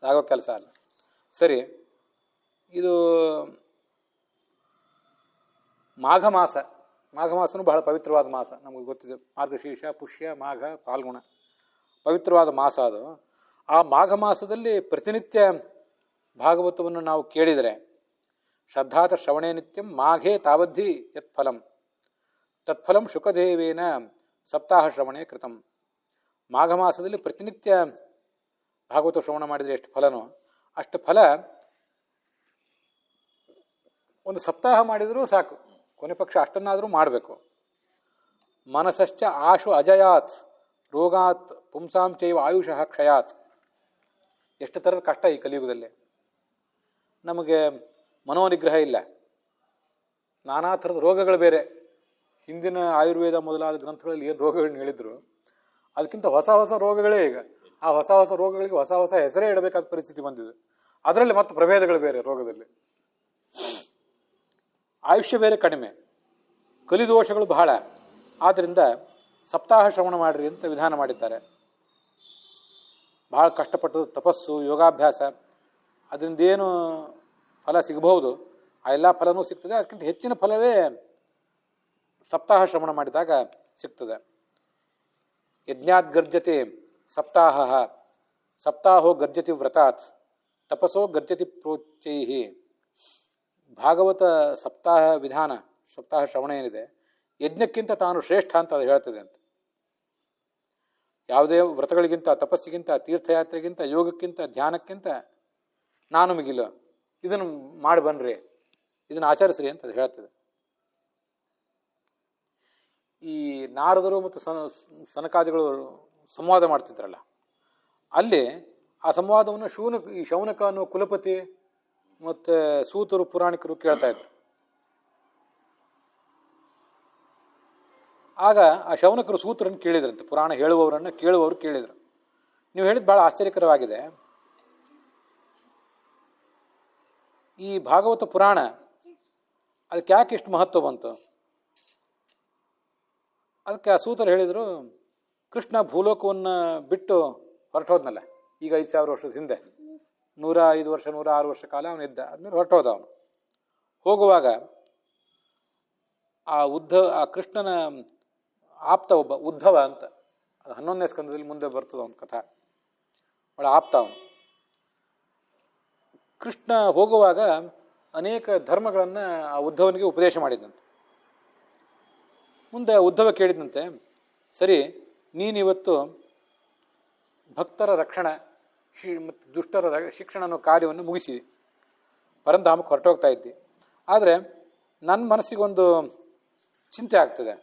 ಆಗೋ ಕೆಲಸ ಅಲ್ಲ. ಸರಿ, ಇದು ಮಾಘ ಮಾಸ, ಮಾಘ ಮಾಸನೂ ಬಹಳ ಪವಿತ್ರವಾದ ಮಾಸ, ನಮಗೆ ಗೊತ್ತಿದೆ. ಮಾರ್ಗಶೀರ್ಷ, ಪುಷ್ಯ, ಮಾಘ, ಫಾಲ್ಗುಣ ಪವಿತ್ರವಾದ ಮಾಸ ಅದು. ಆ ಮಾಘ ಮಾಸದಲ್ಲಿ ಪ್ರತಿನಿತ್ಯ ಭಾಗವತವನ್ನು ನಾವು ಕೇಳಿದರೆ, ಶ್ರದ್ಧಾತ ಶ್ರವಣೇ ನಿತ್ಯಂ ಮಾಘೇ ತಾವದ್ಧಿ ಯತ್ಫಲಂ ತತ್ಫಲಂ ಶುಕದೇವೇನ ಸಪ್ತಾಹ ಶ್ರವಣೇ ಕೃತಂ. ಮಾಘ ಮಾಸದಲ್ಲಿ ಪ್ರತಿನಿತ್ಯ ಭಾಗವತ ಶ್ರವಣ ಮಾಡಿದರೆ ಎಷ್ಟು ಫಲನೋ ಅಷ್ಟು ಫಲ ಒಂದು ಸಪ್ತಾಹ ಮಾಡಿದರೂ ಸಾಕು. ಕೊನೆ ಪಕ್ಷ ಅಷ್ಟನ್ನಾದರೂ ಮಾಡಬೇಕು. ಮನಸಶ್ಚ ಆಶು ಅಜಯಾತ್ ರೋಗಾತ್ ಪುಂಸಾಂ ಚೈವ ಆಯುಷಃ ಕ್ಷಯಾತ್. ಎಷ್ಟು ಥರದ ಕಷ್ಟ ಈ ಕಲಿಯುಗದಲ್ಲಿ. ನಮಗೆ ಮನೋನಿಗ್ರಹ ಇಲ್ಲ, ನಾನಾ ಥರದ ರೋಗಗಳು ಬೇರೆ. ಹಿಂದಿನ ಆಯುರ್ವೇದ ಮೊದಲಾದ ಗ್ರಂಥಗಳಲ್ಲಿ ಏನು ರೋಗಗಳನ್ನ ಹೇಳಿದ್ರು ಅದಕ್ಕಿಂತ ಹೊಸ ಹೊಸ ರೋಗಗಳೇ ಈಗ. ಆ ಹೊಸ ಹೊಸ ರೋಗಗಳಿಗೆ ಹೊಸ ಹೊಸ ಹೆಸರೇ ಇಡಬೇಕಾದ ಪರಿಸ್ಥಿತಿ ಬಂದಿದೆ. ಅದರಲ್ಲಿ ಮತ್ತು ಪ್ರಭೇದಗಳು ಬೇರೆ ರೋಗದಲ್ಲಿ. ಆಯುಷ್ಯ ಬೇರೆ ಕಡಿಮೆ, ಕಲಿದೋಷಗಳು ಬಹಳ. ಆದ್ದರಿಂದ ಸಪ್ತಾಹ ಶ್ರವಣ ಮಾಡಿರಿ ಅಂತ ವಿಧಾನ ಮಾಡಿದ್ದಾರೆ. ಬಹಳ ಕಷ್ಟಪಟ್ಟು ತಪಸ್ಸು, ಯೋಗಾಭ್ಯಾಸ, ಅದರಿಂದೇನು ಫಲ ಸಿಗಬಹುದು ಆ ಎಲ್ಲ ಫಲನೂ ಸಿಗ್ತದೆ. ಅದಕ್ಕಿಂತ ಹೆಚ್ಚಿನ ಫಲವೇ ಸಪ್ತಾಹ ಶ್ರವಣ ಮಾಡಿದಾಗ ಸಿಗ್ತದೆ. ಯಜ್ಞಾತ್ ಗರ್ಜತೆ ಸಪ್ತಾಹ, ಸಪ್ತಾಹೋ ಗರ್ಜತಿ ವ್ರತಾತ್, ತಪಸ್ಸೋ ಗರ್ಜತಿ ಪ್ರೋಚ್ಚೈ. ಭಾಗವತ ಸಪ್ತಾಹ ವಿಧಾನ, ಸಪ್ತಾಹ ಶ್ರವಣ ಏನಿದೆ, ಯಜ್ಞಕ್ಕಿಂತ ತಾನು ಶ್ರೇಷ್ಠ ಅಂತ ಅದು ಹೇಳ್ತದೆ ಅಂತ. ಯಾವುದೇ ವ್ರತಗಳಿಗಿಂತ, ತಪಸ್ಸಿಗಿಂತ, ತೀರ್ಥಯಾತ್ರೆಗಿಂತ, ಯೋಗಕ್ಕಿಂತ, ಧ್ಯಾನಕ್ಕಿಂತ ನಾನು ಮಿಗಿಲು. ಇದನ್ನು ಮಾಡಿ ಬನ್ರಿ, ಇದನ್ನು ಆಚರಿಸ್ರಿ ಅಂತ ಅದು ಹೇಳ್ತದೆ. ಈ ನಾರದರು ಮತ್ತು ಸನಕಾದಿಗಳು ಸಂವಾದ ಮಾಡ್ತಿದ್ರಲ್ಲ, ಅಲ್ಲಿ ಆ ಸಂವಾದವನ್ನು ಶೌನಕ ಅನ್ನುವ ಕುಲಪತಿ ಮತ್ತು ಸೂತರು ಪುರಾಣಿಕರು ಕೇಳ್ತಾ ಇದ್ರು. ಆಗ ಆ ಶೌನಕರು ಸೂತ್ರನ್ನು ಕೇಳಿದ್ರಂತೆ, ಪುರಾಣ ಹೇಳುವವರನ್ನು ಕೇಳುವವರು ಕೇಳಿದರು. ನೀವು ಹೇಳಿದ ಬಹಳ ಆಶ್ಚರ್ಯಕರವಾಗಿದೆ. ಈ ಭಾಗವತ ಪುರಾಣ ಅದಕ್ಕೆ ಯಾಕೆ ಇಷ್ಟು ಮಹತ್ವ ಬಂತು? ಅದಕ್ಕೆ ಆ ಸೂತರು ಹೇಳಿದರು, ಕೃಷ್ಣ ಭೂಲೋಕವನ್ನು ಬಿಟ್ಟು ಹೊರಟೋದ್ನಲ್ಲ, ಈಗ 5000 ವರ್ಷದ ಹಿಂದೆ, 105 ವರ್ಷ 106 ವರ್ಷ ಕಾಲ ಅವನಿದ್ದ. ಆದ್ಮೇಲೆ ಹೊರಟೋದ. ಅವನು ಹೋಗುವಾಗ ಆ ಕೃಷ್ಣನ ಆಪ್ತ ಒಬ್ಬ ಉದ್ಧವ ಅಂತ, ಅದು 11ನೇ ಸ್ಕಂದದಲ್ಲಿ ಮುಂದೆ ಬರ್ತದ ಅವನ ಕಥಾ. ಒಳ್ಳೆ ಆಪ್ತ ಅವನು. ಕೃಷ್ಣ ಹೋಗುವಾಗ ಅನೇಕ ಧರ್ಮಗಳನ್ನು ಆ ಉದ್ಧವನಿಗೆ ಉಪದೇಶ ಮಾಡಿದಂತೆ. ಮುಂದೆ ಉದ್ಧವ ಕೇಳಿದಂತೆ, ಸರಿ ನೀನಿವತ್ತು ಭಕ್ತರ ರಕ್ಷಣೆ ಮತ್ತು ದುಷ್ಟರ ಶಿಕ್ಷಣ ಅನ್ನೋ ಕಾರ್ಯವನ್ನು ಮುಗಿಸಿ ಪರಂಧಾಮಕ್ಕೆ ಹೊರಟೋಗ್ತಾ ಇದ್ದಿ. ಆದರೆ ನನ್ನ ಮನಸ್ಸಿಗೊಂದು ಚಿಂತೆ ಆಗ್ತದೆ.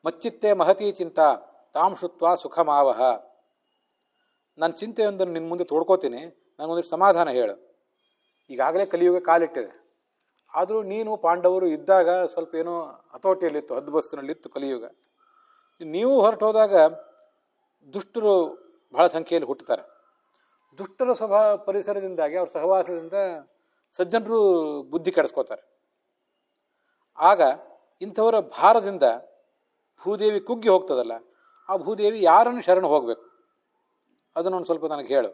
ಮಚ್ಚಿತ್ತೆ ಮಹತಿ ಚಿಂತಾ ತಾಂ ಶುತ್ವ ಸುಖಮಾವಹ. ನನ್ನ ಚಿಂತೆಯೊಂದನ್ನು ನಿನ್ನ ಮುಂದೆ ತೋಡ್ಕೋತೀನಿ, ನನಗೊಂದಿಷ್ಟು ಸಮಾಧಾನ ಹೇಳು. ಈಗಾಗಲೇ ಕಲಿಯುಗ ಕಾಲಿಟ್ಟಿದೆ. ಆದರೂ ನೀನು ಪಾಂಡವರು ಇದ್ದಾಗ ಸ್ವಲ್ಪ ಏನೋ ಹತೋಟಿಯಲ್ಲಿತ್ತು, ಹದ್ದುಬಸ್ತಿನಲ್ಲಿತ್ತು ಕಲಿಯುಗ. ನೀವು ಹೊರಟೋದಾಗ ದುಷ್ಟರು ಬಹಳ ಸಂಖ್ಯೆಯಲ್ಲಿ ಹುಟ್ಟುತ್ತಾರೆ. ದುಷ್ಟರ ಪರಿಸರದಿಂದಾಗಿ, ಅವ್ರ ಸಹವಾಸದಿಂದ ಸಜ್ಜನರು ಬುದ್ಧಿ ಕೆಡಿಸ್ಕೋತಾರೆ. ಆಗ ಇಂಥವರ ಭಾರದಿಂದ ಭೂದೇವಿ ಕುಗ್ಗಿ ಹೋಗ್ತದಲ್ಲ, ಆ ಭೂದೇವಿ ಯಾರನ್ನು ಶರಣ ಹೋಗಬೇಕು ಅದನ್ನೊಂದು ಸ್ವಲ್ಪ ನನಗೆ ಹೇಳು.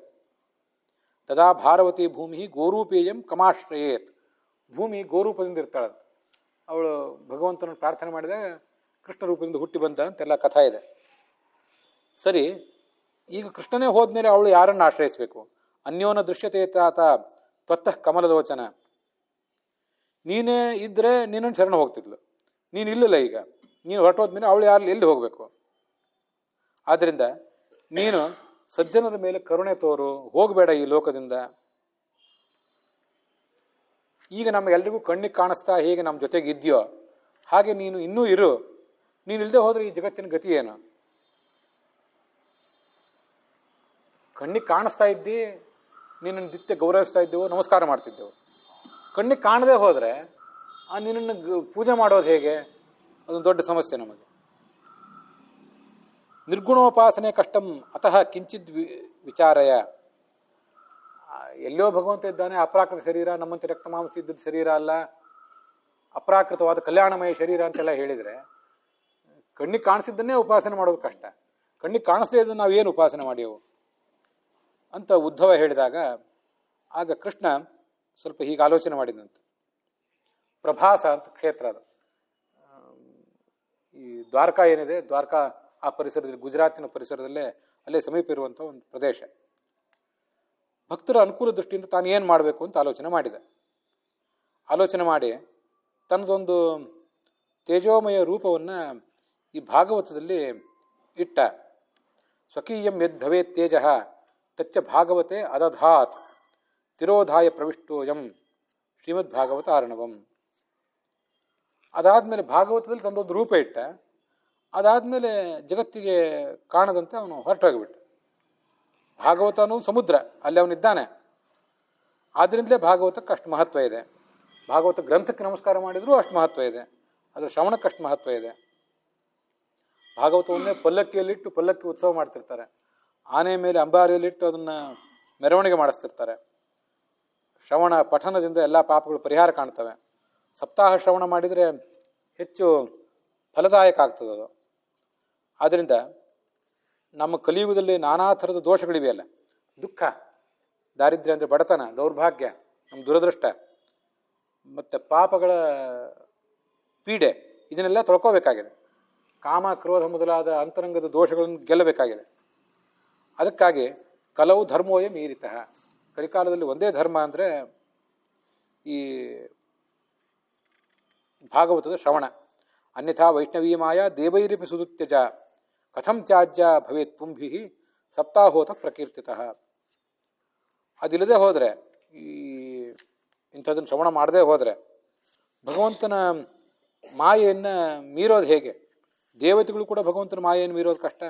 ತದಾ ಭಾರವತಿ ಭೂಮಿ ಗೋರೂಪೇಯಂ ಕಮಾಶ್ರಯೇತ್. ಭೂಮಿ ಗೋರೂಪದಿಂದ ಇರ್ತಾಳೆ. ಅವಳು ಭಗವಂತನ ಪ್ರಾರ್ಥನೆ ಮಾಡಿದಾಗ ಕೃಷ್ಣ ರೂಪದಿಂದ ಹುಟ್ಟಿ ಬಂತ ಅಂತೆಲ್ಲ ಕಥಾ ಇದೆ. ಸರಿ, ಈಗ ಕೃಷ್ಣನೇ ಹೋದ್ಮೇಲೆ ಅವಳು ಯಾರನ್ನು ಆಶ್ರಯಿಸಬೇಕು? ಅನ್ಯೋನ ದೃಶ್ಯತೆ ತಾತ ತ್ವತ್ತಃ ಕಮಲಲೋಚನ. ನೀನೇ ಇದ್ರೆ ನೀನನ್ನು ಶರಣ ಹೋಗ್ತಿದ್ಲು, ನೀನು ಇಲ್ಲಲ್ಲ. ಈಗ ನೀನು ಹೊರಟೋದ್ಮೇಲೆ ಅವಳು ಎಲ್ಲಿ ಹೋಗಬೇಕು? ಆದ್ದರಿಂದ ನೀನು ಸಜ್ಜನರ ಮೇಲೆ ಕರುಣೆ ತೋರು, ಹೋಗಬೇಡ ಈ ಲೋಕದಿಂದ. ಈಗ ನಮಗೆಲ್ರಿಗೂ ಕಣ್ಣಿಗೆ ಕಾಣಿಸ್ತಾ ಹೇಗೆ ನಮ್ಮ ಜೊತೆಗೆ ಇದೆಯೋ ಹಾಗೆ ನೀನು ಇನ್ನೂ ಇರು. ನೀನು ಇಲ್ಲದೆ ಹೋದರೆ ಈ ಜಗತ್ತಿನ ಗತಿ ಏನು? ಕಣ್ಣಿಗೆ ಕಾಣಿಸ್ತಾ ಇದ್ದಿ, ನೀನನ್ನು ನಿತ್ಯ ಗೌರವಿಸ್ತಾ ಇದ್ದೆವು, ನಮಸ್ಕಾರ ಮಾಡ್ತಿದ್ದೆವು. ಕಣ್ಣಿಗೆ ಕಾಣದೆ ಹೋದರೆ ನಿನ್ನನ್ನು ಪೂಜೆ ಮಾಡೋದು ಹೇಗೆ? ಅದೊಂದು ದೊಡ್ಡ ಸಮಸ್ಯೆ ನಮಗೆ. ನಿರ್ಗುಣೋಪಾಸನೆ ಕಷ್ಟಂ ಅತಃ ಕಿಂಚಿತ್ ವಿಚಾರಯ. ಎಲ್ಲೋ ಭಗವಂತ ಇದ್ದಾನೆ, ಅಪ್ರಾಕೃತ ಶರೀರ, ನಮ್ಮಂತೆ ರಕ್ತ ಮಾಂಸ ಇದ್ದದ್ದು ಶರೀರ ಅಲ್ಲ, ಅಪ್ರಾಕೃತವಾದ ಕಲ್ಯಾಣಮಯ ಶರೀರ ಅಂತೆಲ್ಲ ಹೇಳಿದರೆ ಕಣ್ಣಿಗೆ ಕಾಣಿಸಿದ್ದನ್ನೇ ಉಪಾಸನೆ ಮಾಡೋದು ಕಷ್ಟ. ಕಣ್ಣಿಗೆ ಕಾಣಿಸದೇ ಇದ್ದು ನಾವೇನು ಉಪಾಸನೆ ಮಾಡಿಯವು ಅಂತ ಉದ್ಧವ ಹೇಳಿದಾಗ, ಆಗ ಕೃಷ್ಣ ಸ್ವಲ್ಪ ಹೀಗೆ ಆಲೋಚನೆ ಮಾಡಿದಂತೆ. ಪ್ರಭಾಸ ಅಂತ ಕ್ಷೇತ್ರ ಅದು. ಈ ದ್ವಾರಕಾ ಏನಿದೆ, ದ್ವಾರಕಾ ಆ ಪರಿಸರದಲ್ಲಿ, ಗುಜರಾತಿನ ಪರಿಸರದಲ್ಲೇ ಅಲ್ಲೇ ಸಮೀಪ ಇರುವಂಥ ಒಂದು ಪ್ರದೇಶ. ಭಕ್ತರ ಅನುಕೂಲ ದೃಷ್ಟಿಯಿಂದ ತಾನು ಏನು ಮಾಡಬೇಕು ಅಂತ ಆಲೋಚನೆ ಮಾಡಿ ತನ್ನದೊಂದು ತೇಜೋಮಯ ರೂಪವನ್ನು ಈ ಭಾಗವತದಲ್ಲಿ ಇಟ್ಟ. ಸ್ವಕೀಯಂ ಯದ್ ಭವೇತ್ ತೇಜ ತಚ್ಚ ಭಾಗವತೆ ಅದಧಾತ್ ತಿರೋಧಾಯ ಪ್ರವಿಷ್ಟೋಯಂ ಶ್ರೀಮದ್ ಭಾಗವತ ಆರ್ಣವಂ. ಅದಾದಮೇಲೆ ಭಾಗವತದಲ್ಲಿ ತಂದೊಂದು ರೂಪ ಇಟ್ಟ. ಅದಾದಮೇಲೆ ಜಗತ್ತಿಗೆ ಕಾಣದಂತೆ ಅವನು ಹೊರಟೋಗಿಬಿಟ್ಟ. ಭಾಗವತ ಅನ್ನೋದು ಸಮುದ್ರ, ಅಲ್ಲಿ ಅವನಿದ್ದಾನೆ. ಆದ್ದರಿಂದಲೇ ಭಾಗವತಕ್ಕೆ ಅಷ್ಟು ಮಹತ್ವ ಇದೆ. ಭಾಗವತ ಗ್ರಂಥಕ್ಕೆ ನಮಸ್ಕಾರ ಮಾಡಿದರೂ ಅಷ್ಟು ಮಹತ್ವ ಇದೆ, ಅದರ ಶ್ರವಣಕ್ಕೆ ಅಷ್ಟು ಮಹತ್ವ ಇದೆ. ಭಾಗವತವನ್ನೇ ಪಲ್ಲಕ್ಕಿಯಲ್ಲಿಟ್ಟು ಪಲ್ಲಕ್ಕಿ ಉತ್ಸವ ಮಾಡ್ತಿರ್ತಾರೆ. ಆನೆ ಮೇಲೆ ಅಂಬಾರಿಯಲ್ಲಿಟ್ಟು ಅದನ್ನು ಮೆರವಣಿಗೆ ಮಾಡಿಸ್ತಿರ್ತಾರೆ. ಶ್ರವಣ ಪಠನದಿಂದ ಎಲ್ಲ ಪಾಪಗಳು ಪರಿಹಾರ ಕಾಣ್ತವೆ. ಸಪ್ತಾಹ ಶ್ರವಣ ಮಾಡಿದರೆ ಹೆಚ್ಚು ಫಲದಾಯಕ ಆಗ್ತದೆ ಅದು. ಆದ್ದರಿಂದ ನಮ್ಮ ಕಲಿಯುಗದಲ್ಲಿ ನಾನಾ ಥರದ ದೋಷಗಳಿವೆಯಲ್ಲ, ದುಃಖ, ದಾರಿದ್ರ್ಯ ಅಂದರೆ ಬಡತನ, ದೌರ್ಭಾಗ್ಯ, ನಮ್ಮ ದುರದೃಷ್ಟ, ಮತ್ತು ಪಾಪಗಳ ಪೀಡೆ, ಇದನ್ನೆಲ್ಲ ತೊಳ್ಕೋಬೇಕಾಗಿದೆ. ಕಾಮ ಕ್ರೋಧ ಮೊದಲಾದ ಅಂತರಂಗದ ದೋಷಗಳನ್ನು ಗೆಲ್ಲಬೇಕಾಗಿದೆ. ಅದಕ್ಕಾಗಿ ಕಲವು ಧರ್ಮೋಯ ಮೀರಿತಃ, ಕಲಿಕಾಲದಲ್ಲಿ ಒಂದೇ ಧರ್ಮ ಅಂದರೆ ಈ ಭಾಗವತದ ಶ್ರವಣ. ಅನ್ಯಥಾ ವೈಷ್ಣವೀಯಮಾಯ ದೇವೈರಿಪಿ ಸುದುತ್ಯಜ ಕಥಂ ತ್ಯಾಜ್ಯ ಭವೇತ್ ಪುಂಭಿ ಸಪ್ತಾಹೋತ ಪ್ರಕೀರ್ತಿತಃ. ಅದಿಲ್ಲದೆ ಹೋದರೆ, ಈ ಇಂಥದನ್ನು ಶ್ರವಣ ಮಾಡದೇ ಹೋದರೆ ಭಗವಂತನ ಮಾಯೆಯನ್ನು ಮೀರೋದು ಹೇಗೆ? ದೇವತೆಗಳು ಕೂಡ ಭಗವಂತನ ಮಾಯೆಯನ್ನು ಮೀರೋದು ಕಷ್ಟ.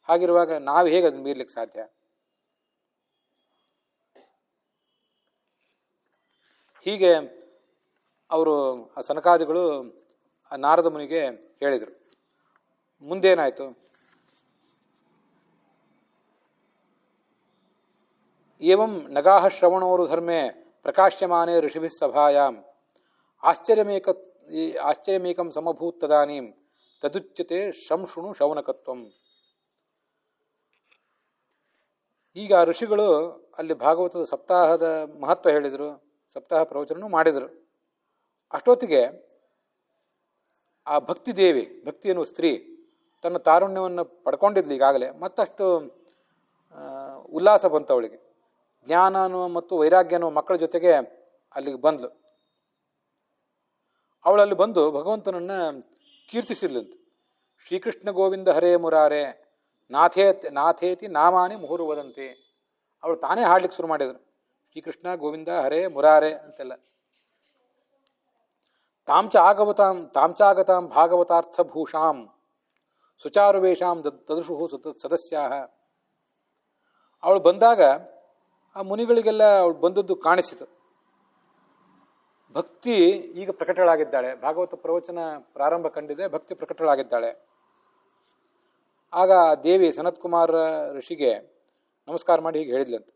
ಹಾಗಿರುವಾಗ ನಾವು ಹೇಗೆ ಅದನ್ನು ಮೀರ್ಲಿಕ್ಕೆ ಸಾಧ್ಯ? ಹೀಗೆ ಅವರು ಆ ಸನಕಾದಿಗಳು ಆ ನಾರದ ಮುನಿಗೆ ಹೇಳಿದರು. ಮುಂದೇನಾಯಿತು? ಏವಂ ನಗಾಹ ಶ್ರವಣೋರು ಧರ್ಮೇ ಪ್ರಕಾಶ್ಯಮಾನೆ ಋಷಿಭಿಃ ಸಭಾಯಾಂ ಆಶ್ಚರ್ಯಮೇಕಂ ಸಮಭೂತ್ ತದಾನೀಂ ತದುಚ್ಯತೆ ಶಂಶೃಣು ಶೌನಕತ್ವಂ. ಈಗ ಋಷಿಗಳು ಅಲ್ಲಿ ಭಾಗವತದ ಸಪ್ತಾಹದ ಮಹತ್ವ ಹೇಳಿದರು, ಸಪ್ತಾಹ ಪ್ರವಚನೂ ಮಾಡಿದರು. ಅಷ್ಟೊತ್ತಿಗೆ ಆ ಭಕ್ತಿ ದೇವಿ, ಭಕ್ತಿ ಎನ್ನುವ ಸ್ತ್ರೀ ತನ್ನ ತಾರುಣ್ಯವನ್ನು ಪಡ್ಕೊಂಡಿದ್ಲು ಈಗಾಗಲೇ. ಮತ್ತಷ್ಟು ಉಲ್ಲಾಸ ಬಂತು ಅವಳಿಗೆ. ಜ್ಞಾನ ಅನ್ನುವ ಮತ್ತು ವೈರಾಗ್ಯ ಅನ್ನುವ ಮಕ್ಕಳ ಜೊತೆಗೆ ಅಲ್ಲಿಗೆ ಬಂದ್ಲು. ಅವಳಲ್ಲಿ ಬಂದು ಭಗವಂತನನ್ನು ಕೀರ್ತಿಸಿದ್ಲಂತೆ. ಶ್ರೀಕೃಷ್ಣ ಗೋವಿಂದ ಹರೇ ಮುರಾರೆ ನಾಥೇತಿ ನಾಮಾನಿ ಮುಹುರು ವದಂತಿ. ಅವಳು ತಾನೇ ಹಾಡ್ಲಿಕ್ಕೆ ಶುರು ಮಾಡಿದರು. ಶ್ರೀಕೃಷ್ಣ ಗೋವಿಂದ ಹರೇ ಮುರಾರೆ ಅಂತೆಲ್ಲ. ತಾಂಚಾಗತಾಂ ಭಾಗವತಾರ್ಥ ಭೂಷಾಂ ಸುಚಾರುವೇಷಾಂ ತದೃಶು ಸದಸ್ಯಾಹ. ಅವಳು ಬಂದಾಗ ಆ ಮುನಿಗಳಿಗೆಲ್ಲ ಅವಳು ಬಂದದ್ದು ಕಾಣಿಸಿತು. ಭಕ್ತಿ ಈಗ ಪ್ರಕಟಳಾಗಿದ್ದಾಳೆ. ಭಾಗವತ ಪ್ರವಚನ ಪ್ರಾರಂಭ ಕಂಡಿದೆ, ಭಕ್ತಿ ಪ್ರಕಟಳಾಗಿದ್ದಾಳೆ. ಆಗ ದೇವಿ ಸನತ್ಕುಮಾರ ಋಷಿಗೆ ನಮಸ್ಕಾರ ಮಾಡಿ ಹೀಗೆ ಹೇಳಿದ್ಲಂತೆ,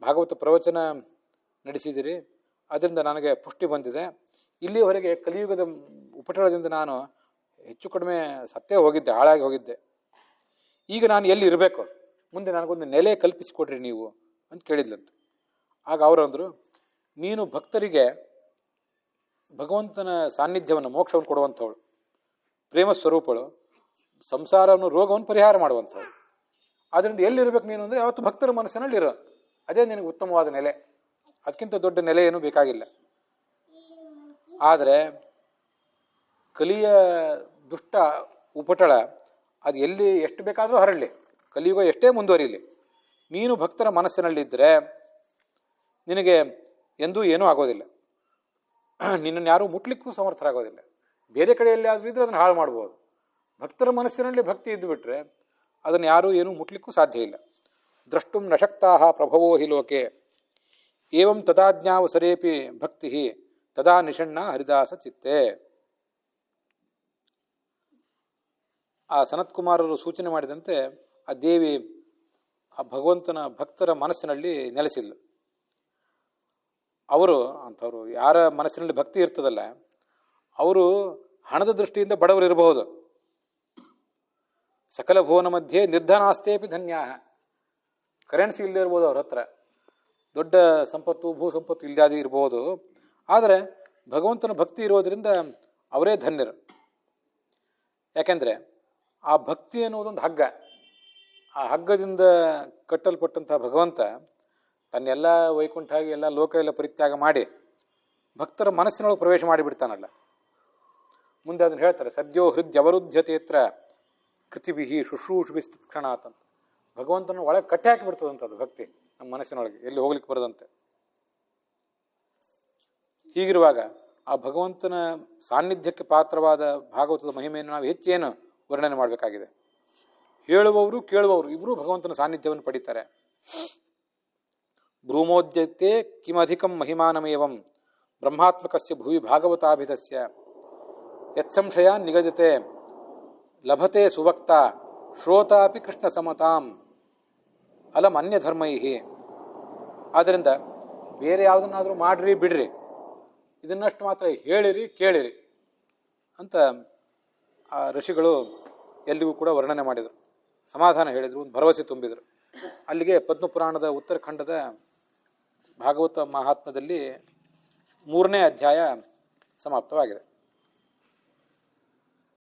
ಭಾಗವತ ಪ್ರವಚನ ನಡೆಸಿದಿರಿ, ಅದರಿಂದ ನನಗೆ ಪುಷ್ಟಿ ಬಂದಿದೆ. ಇಲ್ಲಿವರೆಗೆ ಕಲಿಯುಗದ ಉಪಟಳದಿಂದ ನಾನು ಹೆಚ್ಚು ಕಡಿಮೆ ಸತ್ತೇ ಹೋಗಿದ್ದೆ, ಹಾಳಾಗಿ ಹೋಗಿದ್ದೆ. ಈಗ ನಾನು ಎಲ್ಲಿ ಇರಬೇಕು? ಮುಂದೆ ನನಗೊಂದು ನೆಲೆ ಕಲ್ಪಿಸಿಕೊಡ್ರಿ ನೀವು ಅಂತ ಕೇಳಿದ್ಲಂತೆ. ಆಗ ಅವರಂದರು, ನೀನು ಭಕ್ತರಿಗೆ ಭಗವಂತನ ಸಾನ್ನಿಧ್ಯವನ್ನು, ಮೋಕ್ಷವನ್ನು ಕೊಡುವಂಥವಳು, ಪ್ರೇಮ ಸ್ವರೂಪಳು, ಸಂಸಾರವನ್ನು, ರೋಗವನ್ನು ಪರಿಹಾರ ಮಾಡುವಂಥವಳು. ಆದ್ದರಿಂದ ಎಲ್ಲಿರ್ಬೇಕು ನೀನು ಅಂದರೆ ಅವತ್ತು ಭಕ್ತರ ಮನಸ್ಸಿನಲ್ಲಿ ಇರೋ, ಅದೇ ನಿನಗೆ ಉತ್ತಮವಾದ ನೆಲೆ. ಅದಕ್ಕಿಂತ ದೊಡ್ಡ ನೆಲೆ ಏನೂ ಬೇಕಾಗಿಲ್ಲ. ಆದರೆ ಕಲಿಯ ದುಷ್ಟ ಉಪಟಳ ಅದು ಎಲ್ಲಿ ಎಷ್ಟು ಬೇಕಾದರೂ ಹರಡಲಿ, ಕಲಿಯುಗ ಎಷ್ಟೇ ಮುಂದುವರಿಯಲಿ, ನೀನು ಭಕ್ತರ ಮನಸ್ಸಿನಲ್ಲಿದ್ದರೆ ನಿನಗೆ ಎಂದೂ ಏನೂ ಆಗೋದಿಲ್ಲ. ನಿನ್ನನ್ನು ಯಾರೂ ಮುಟ್ಲಿಕ್ಕೂ ಸಮರ್ಥರಾಗೋದಿಲ್ಲ. ಬೇರೆ ಕಡೆಯಲ್ಲಿ ಆದರೂ ಇದ್ದರೆ ಅದನ್ನು ಹಾಳು ಮಾಡ್ಬೋದು. ಭಕ್ತರ ಮನಸ್ಸಿನಲ್ಲಿ ಭಕ್ತಿ ಇದ್ದು ಬಿಟ್ಟರೆ ಅದನ್ನು ಯಾರೂ ಏನೂ ಮುಟ್ಲಿಕ್ಕೂ ಸಾಧ್ಯ ಇಲ್ಲ. ದ್ರಷ್ಟುಂ ನಶಕ್ತಾಹ ಪ್ರಭವೋ ಹಿ ಲೋಕೆ ಏವಂ ತದಾಜ್ಞಾವಸರೇಪಿ ಭಕ್ತಿ ತದಾ ನಿಷಣ್ಣ ಹರಿದಾಸ ಚಿತ್ತೆ. ಆ ಸನತ್ಕುಮಾರರು ಸೂಚನೆ ಮಾಡಿದಂತೆ ಆ ದೇವಿ ಆ ಭಗವಂತನ ಭಕ್ತರ ಮನಸ್ಸಿನಲ್ಲಿ ನೆಲೆಸಿಲ್ಲ. ಅವರು ಅಂಥವ್ರು ಯಾರ ಮನಸ್ಸಿನಲ್ಲಿ ಭಕ್ತಿ ಇರ್ತದಲ್ಲ, ಅವರು ಹಣದ ದೃಷ್ಟಿಯಿಂದ ಬಡವರು ಇರಬಹುದು. ಸಕಲ ಭುವನ ಮಧ್ಯೆ ನಿರ್ಧನಾಸ್ತೇಪಿ ಧನ್ಯಾ. ಕರೆನ್ಸಿ ಇಲ್ಲದೆ ಇರ್ಬೋದು ಅವ್ರ ಹತ್ರ, ದೊಡ್ಡ ಸಂಪತ್ತು ಭೂ ಸಂಪತ್ತು ಇಲ್ಲದೆ ಇರ್ಬೋದು. ಆದರೆ ಭಗವಂತನ ಭಕ್ತಿ ಇರೋದರಿಂದ ಅವರೇ ಧನ್ಯರು. ಯಾಕೆಂದರೆ ಆ ಭಕ್ತಿ ಅನ್ನೋದೊಂದು ಹಗ್ಗ. ಆ ಹಗ್ಗದಿಂದ ಕಟ್ಟಲ್ಪಟ್ಟಂತಹ ಭಗವಂತ ತನ್ನೆಲ್ಲ ವೈಕುಂಠ ಆಗಿ ಎಲ್ಲ ಲೋಕ ಎಲ್ಲ ಪರಿತ್ಯಾಗ ಮಾಡಿ ಭಕ್ತರ ಮನಸ್ಸಿನೊಳಗೆ ಪ್ರವೇಶ ಮಾಡಿಬಿಡ್ತಾನಲ್ಲ. ಮುಂದೆ ಅದನ್ನು ಹೇಳ್ತಾರೆ, ಸದ್ಯೋ ಹೃದಯವರುದ್ಧತೇತ್ರ ಕೃತಿಭಿ ಶುಶ್ರೂಷಭಿ ಕ್ಷಣಾತ್ ಅಂತ. ಭಗವಂತನ ಒಳಗೆ ಕಟ್ಟಿ ಹಾಕಿಬಿಡ್ತದಂಥದ್ದು ಭಕ್ತಿ ನಮ್ಮ ಮನಸ್ಸಿನೊಳಗೆ, ಎಲ್ಲಿ ಹೋಗ್ಲಿಕ್ಕೆ ಬರದಂತೆ. ಹೀಗಿರುವಾಗ ಆ ಭಗವಂತನ ಸಾನ್ನಿಧ್ಯಕ್ಕೆ ಪಾತ್ರವಾದ ಭಾಗವತದ ಮಹಿಮೆಯನ್ನು ನಾವು ಹೆಚ್ಚೇನು ವರ್ಣನೆ ಮಾಡಬೇಕಾಗಿದೆ. ಹೇಳುವವರು ಕೇಳುವವರು ಇಬ್ಬರೂ ಭಗವಂತನ ಸಾನ್ನಿಧ್ಯವನ್ನು ಪಡೀತಾರೆ. ಭ್ರೂಮೋದ್ಯತೆ ಕಿಮಧಿಕಂ ಮಹಿಮಾನಮೇವಂ ಬ್ರಹ್ಮಾತ್ಮಕಸ್ಯ ಭುವಿ ಭಾಗವತಾಭಿಧಸ್ಯ ಯತ್ಸಂಶಯ ನಿಗಜತೆ ಲಭತೆ ಸುವಕ್ತ ಶ್ರೋತಾಪಿ ಕೃಷ್ಣ ಸಮತಾಂ ಅಲಂ ಅನ್ಯ ಧರ್ಮೈಹಿ. ಆದ್ದರಿಂದ ಬೇರೆ ಯಾವುದನ್ನಾದರೂ ಮಾಡ್ರಿ ಬಿಡ್ರಿ, ಇದನ್ನಷ್ಟು ಮಾತ್ರ ಹೇಳಿರಿ ಕೇಳಿರಿ ಅಂತ ಆ ಋಷಿಗಳು ಎಲ್ಲಿಗೂ ಕೂಡ ವರ್ಣನೆ ಮಾಡಿದರು, ಸಮಾಧಾನ ಹೇಳಿದರು, ಒಂದು ಭರವಸೆ ತುಂಬಿದರು. ಅಲ್ಲಿಗೆ ಪದ್ಮಪುರಾಣದ ಉತ್ತರಖಂಡದ ಭಾಗವತ ಮಹಾತ್ಮದಲ್ಲಿ 3ನೇ ಅಧ್ಯಾಯ ಸಮಾಪ್ತವಾಗಿದೆ.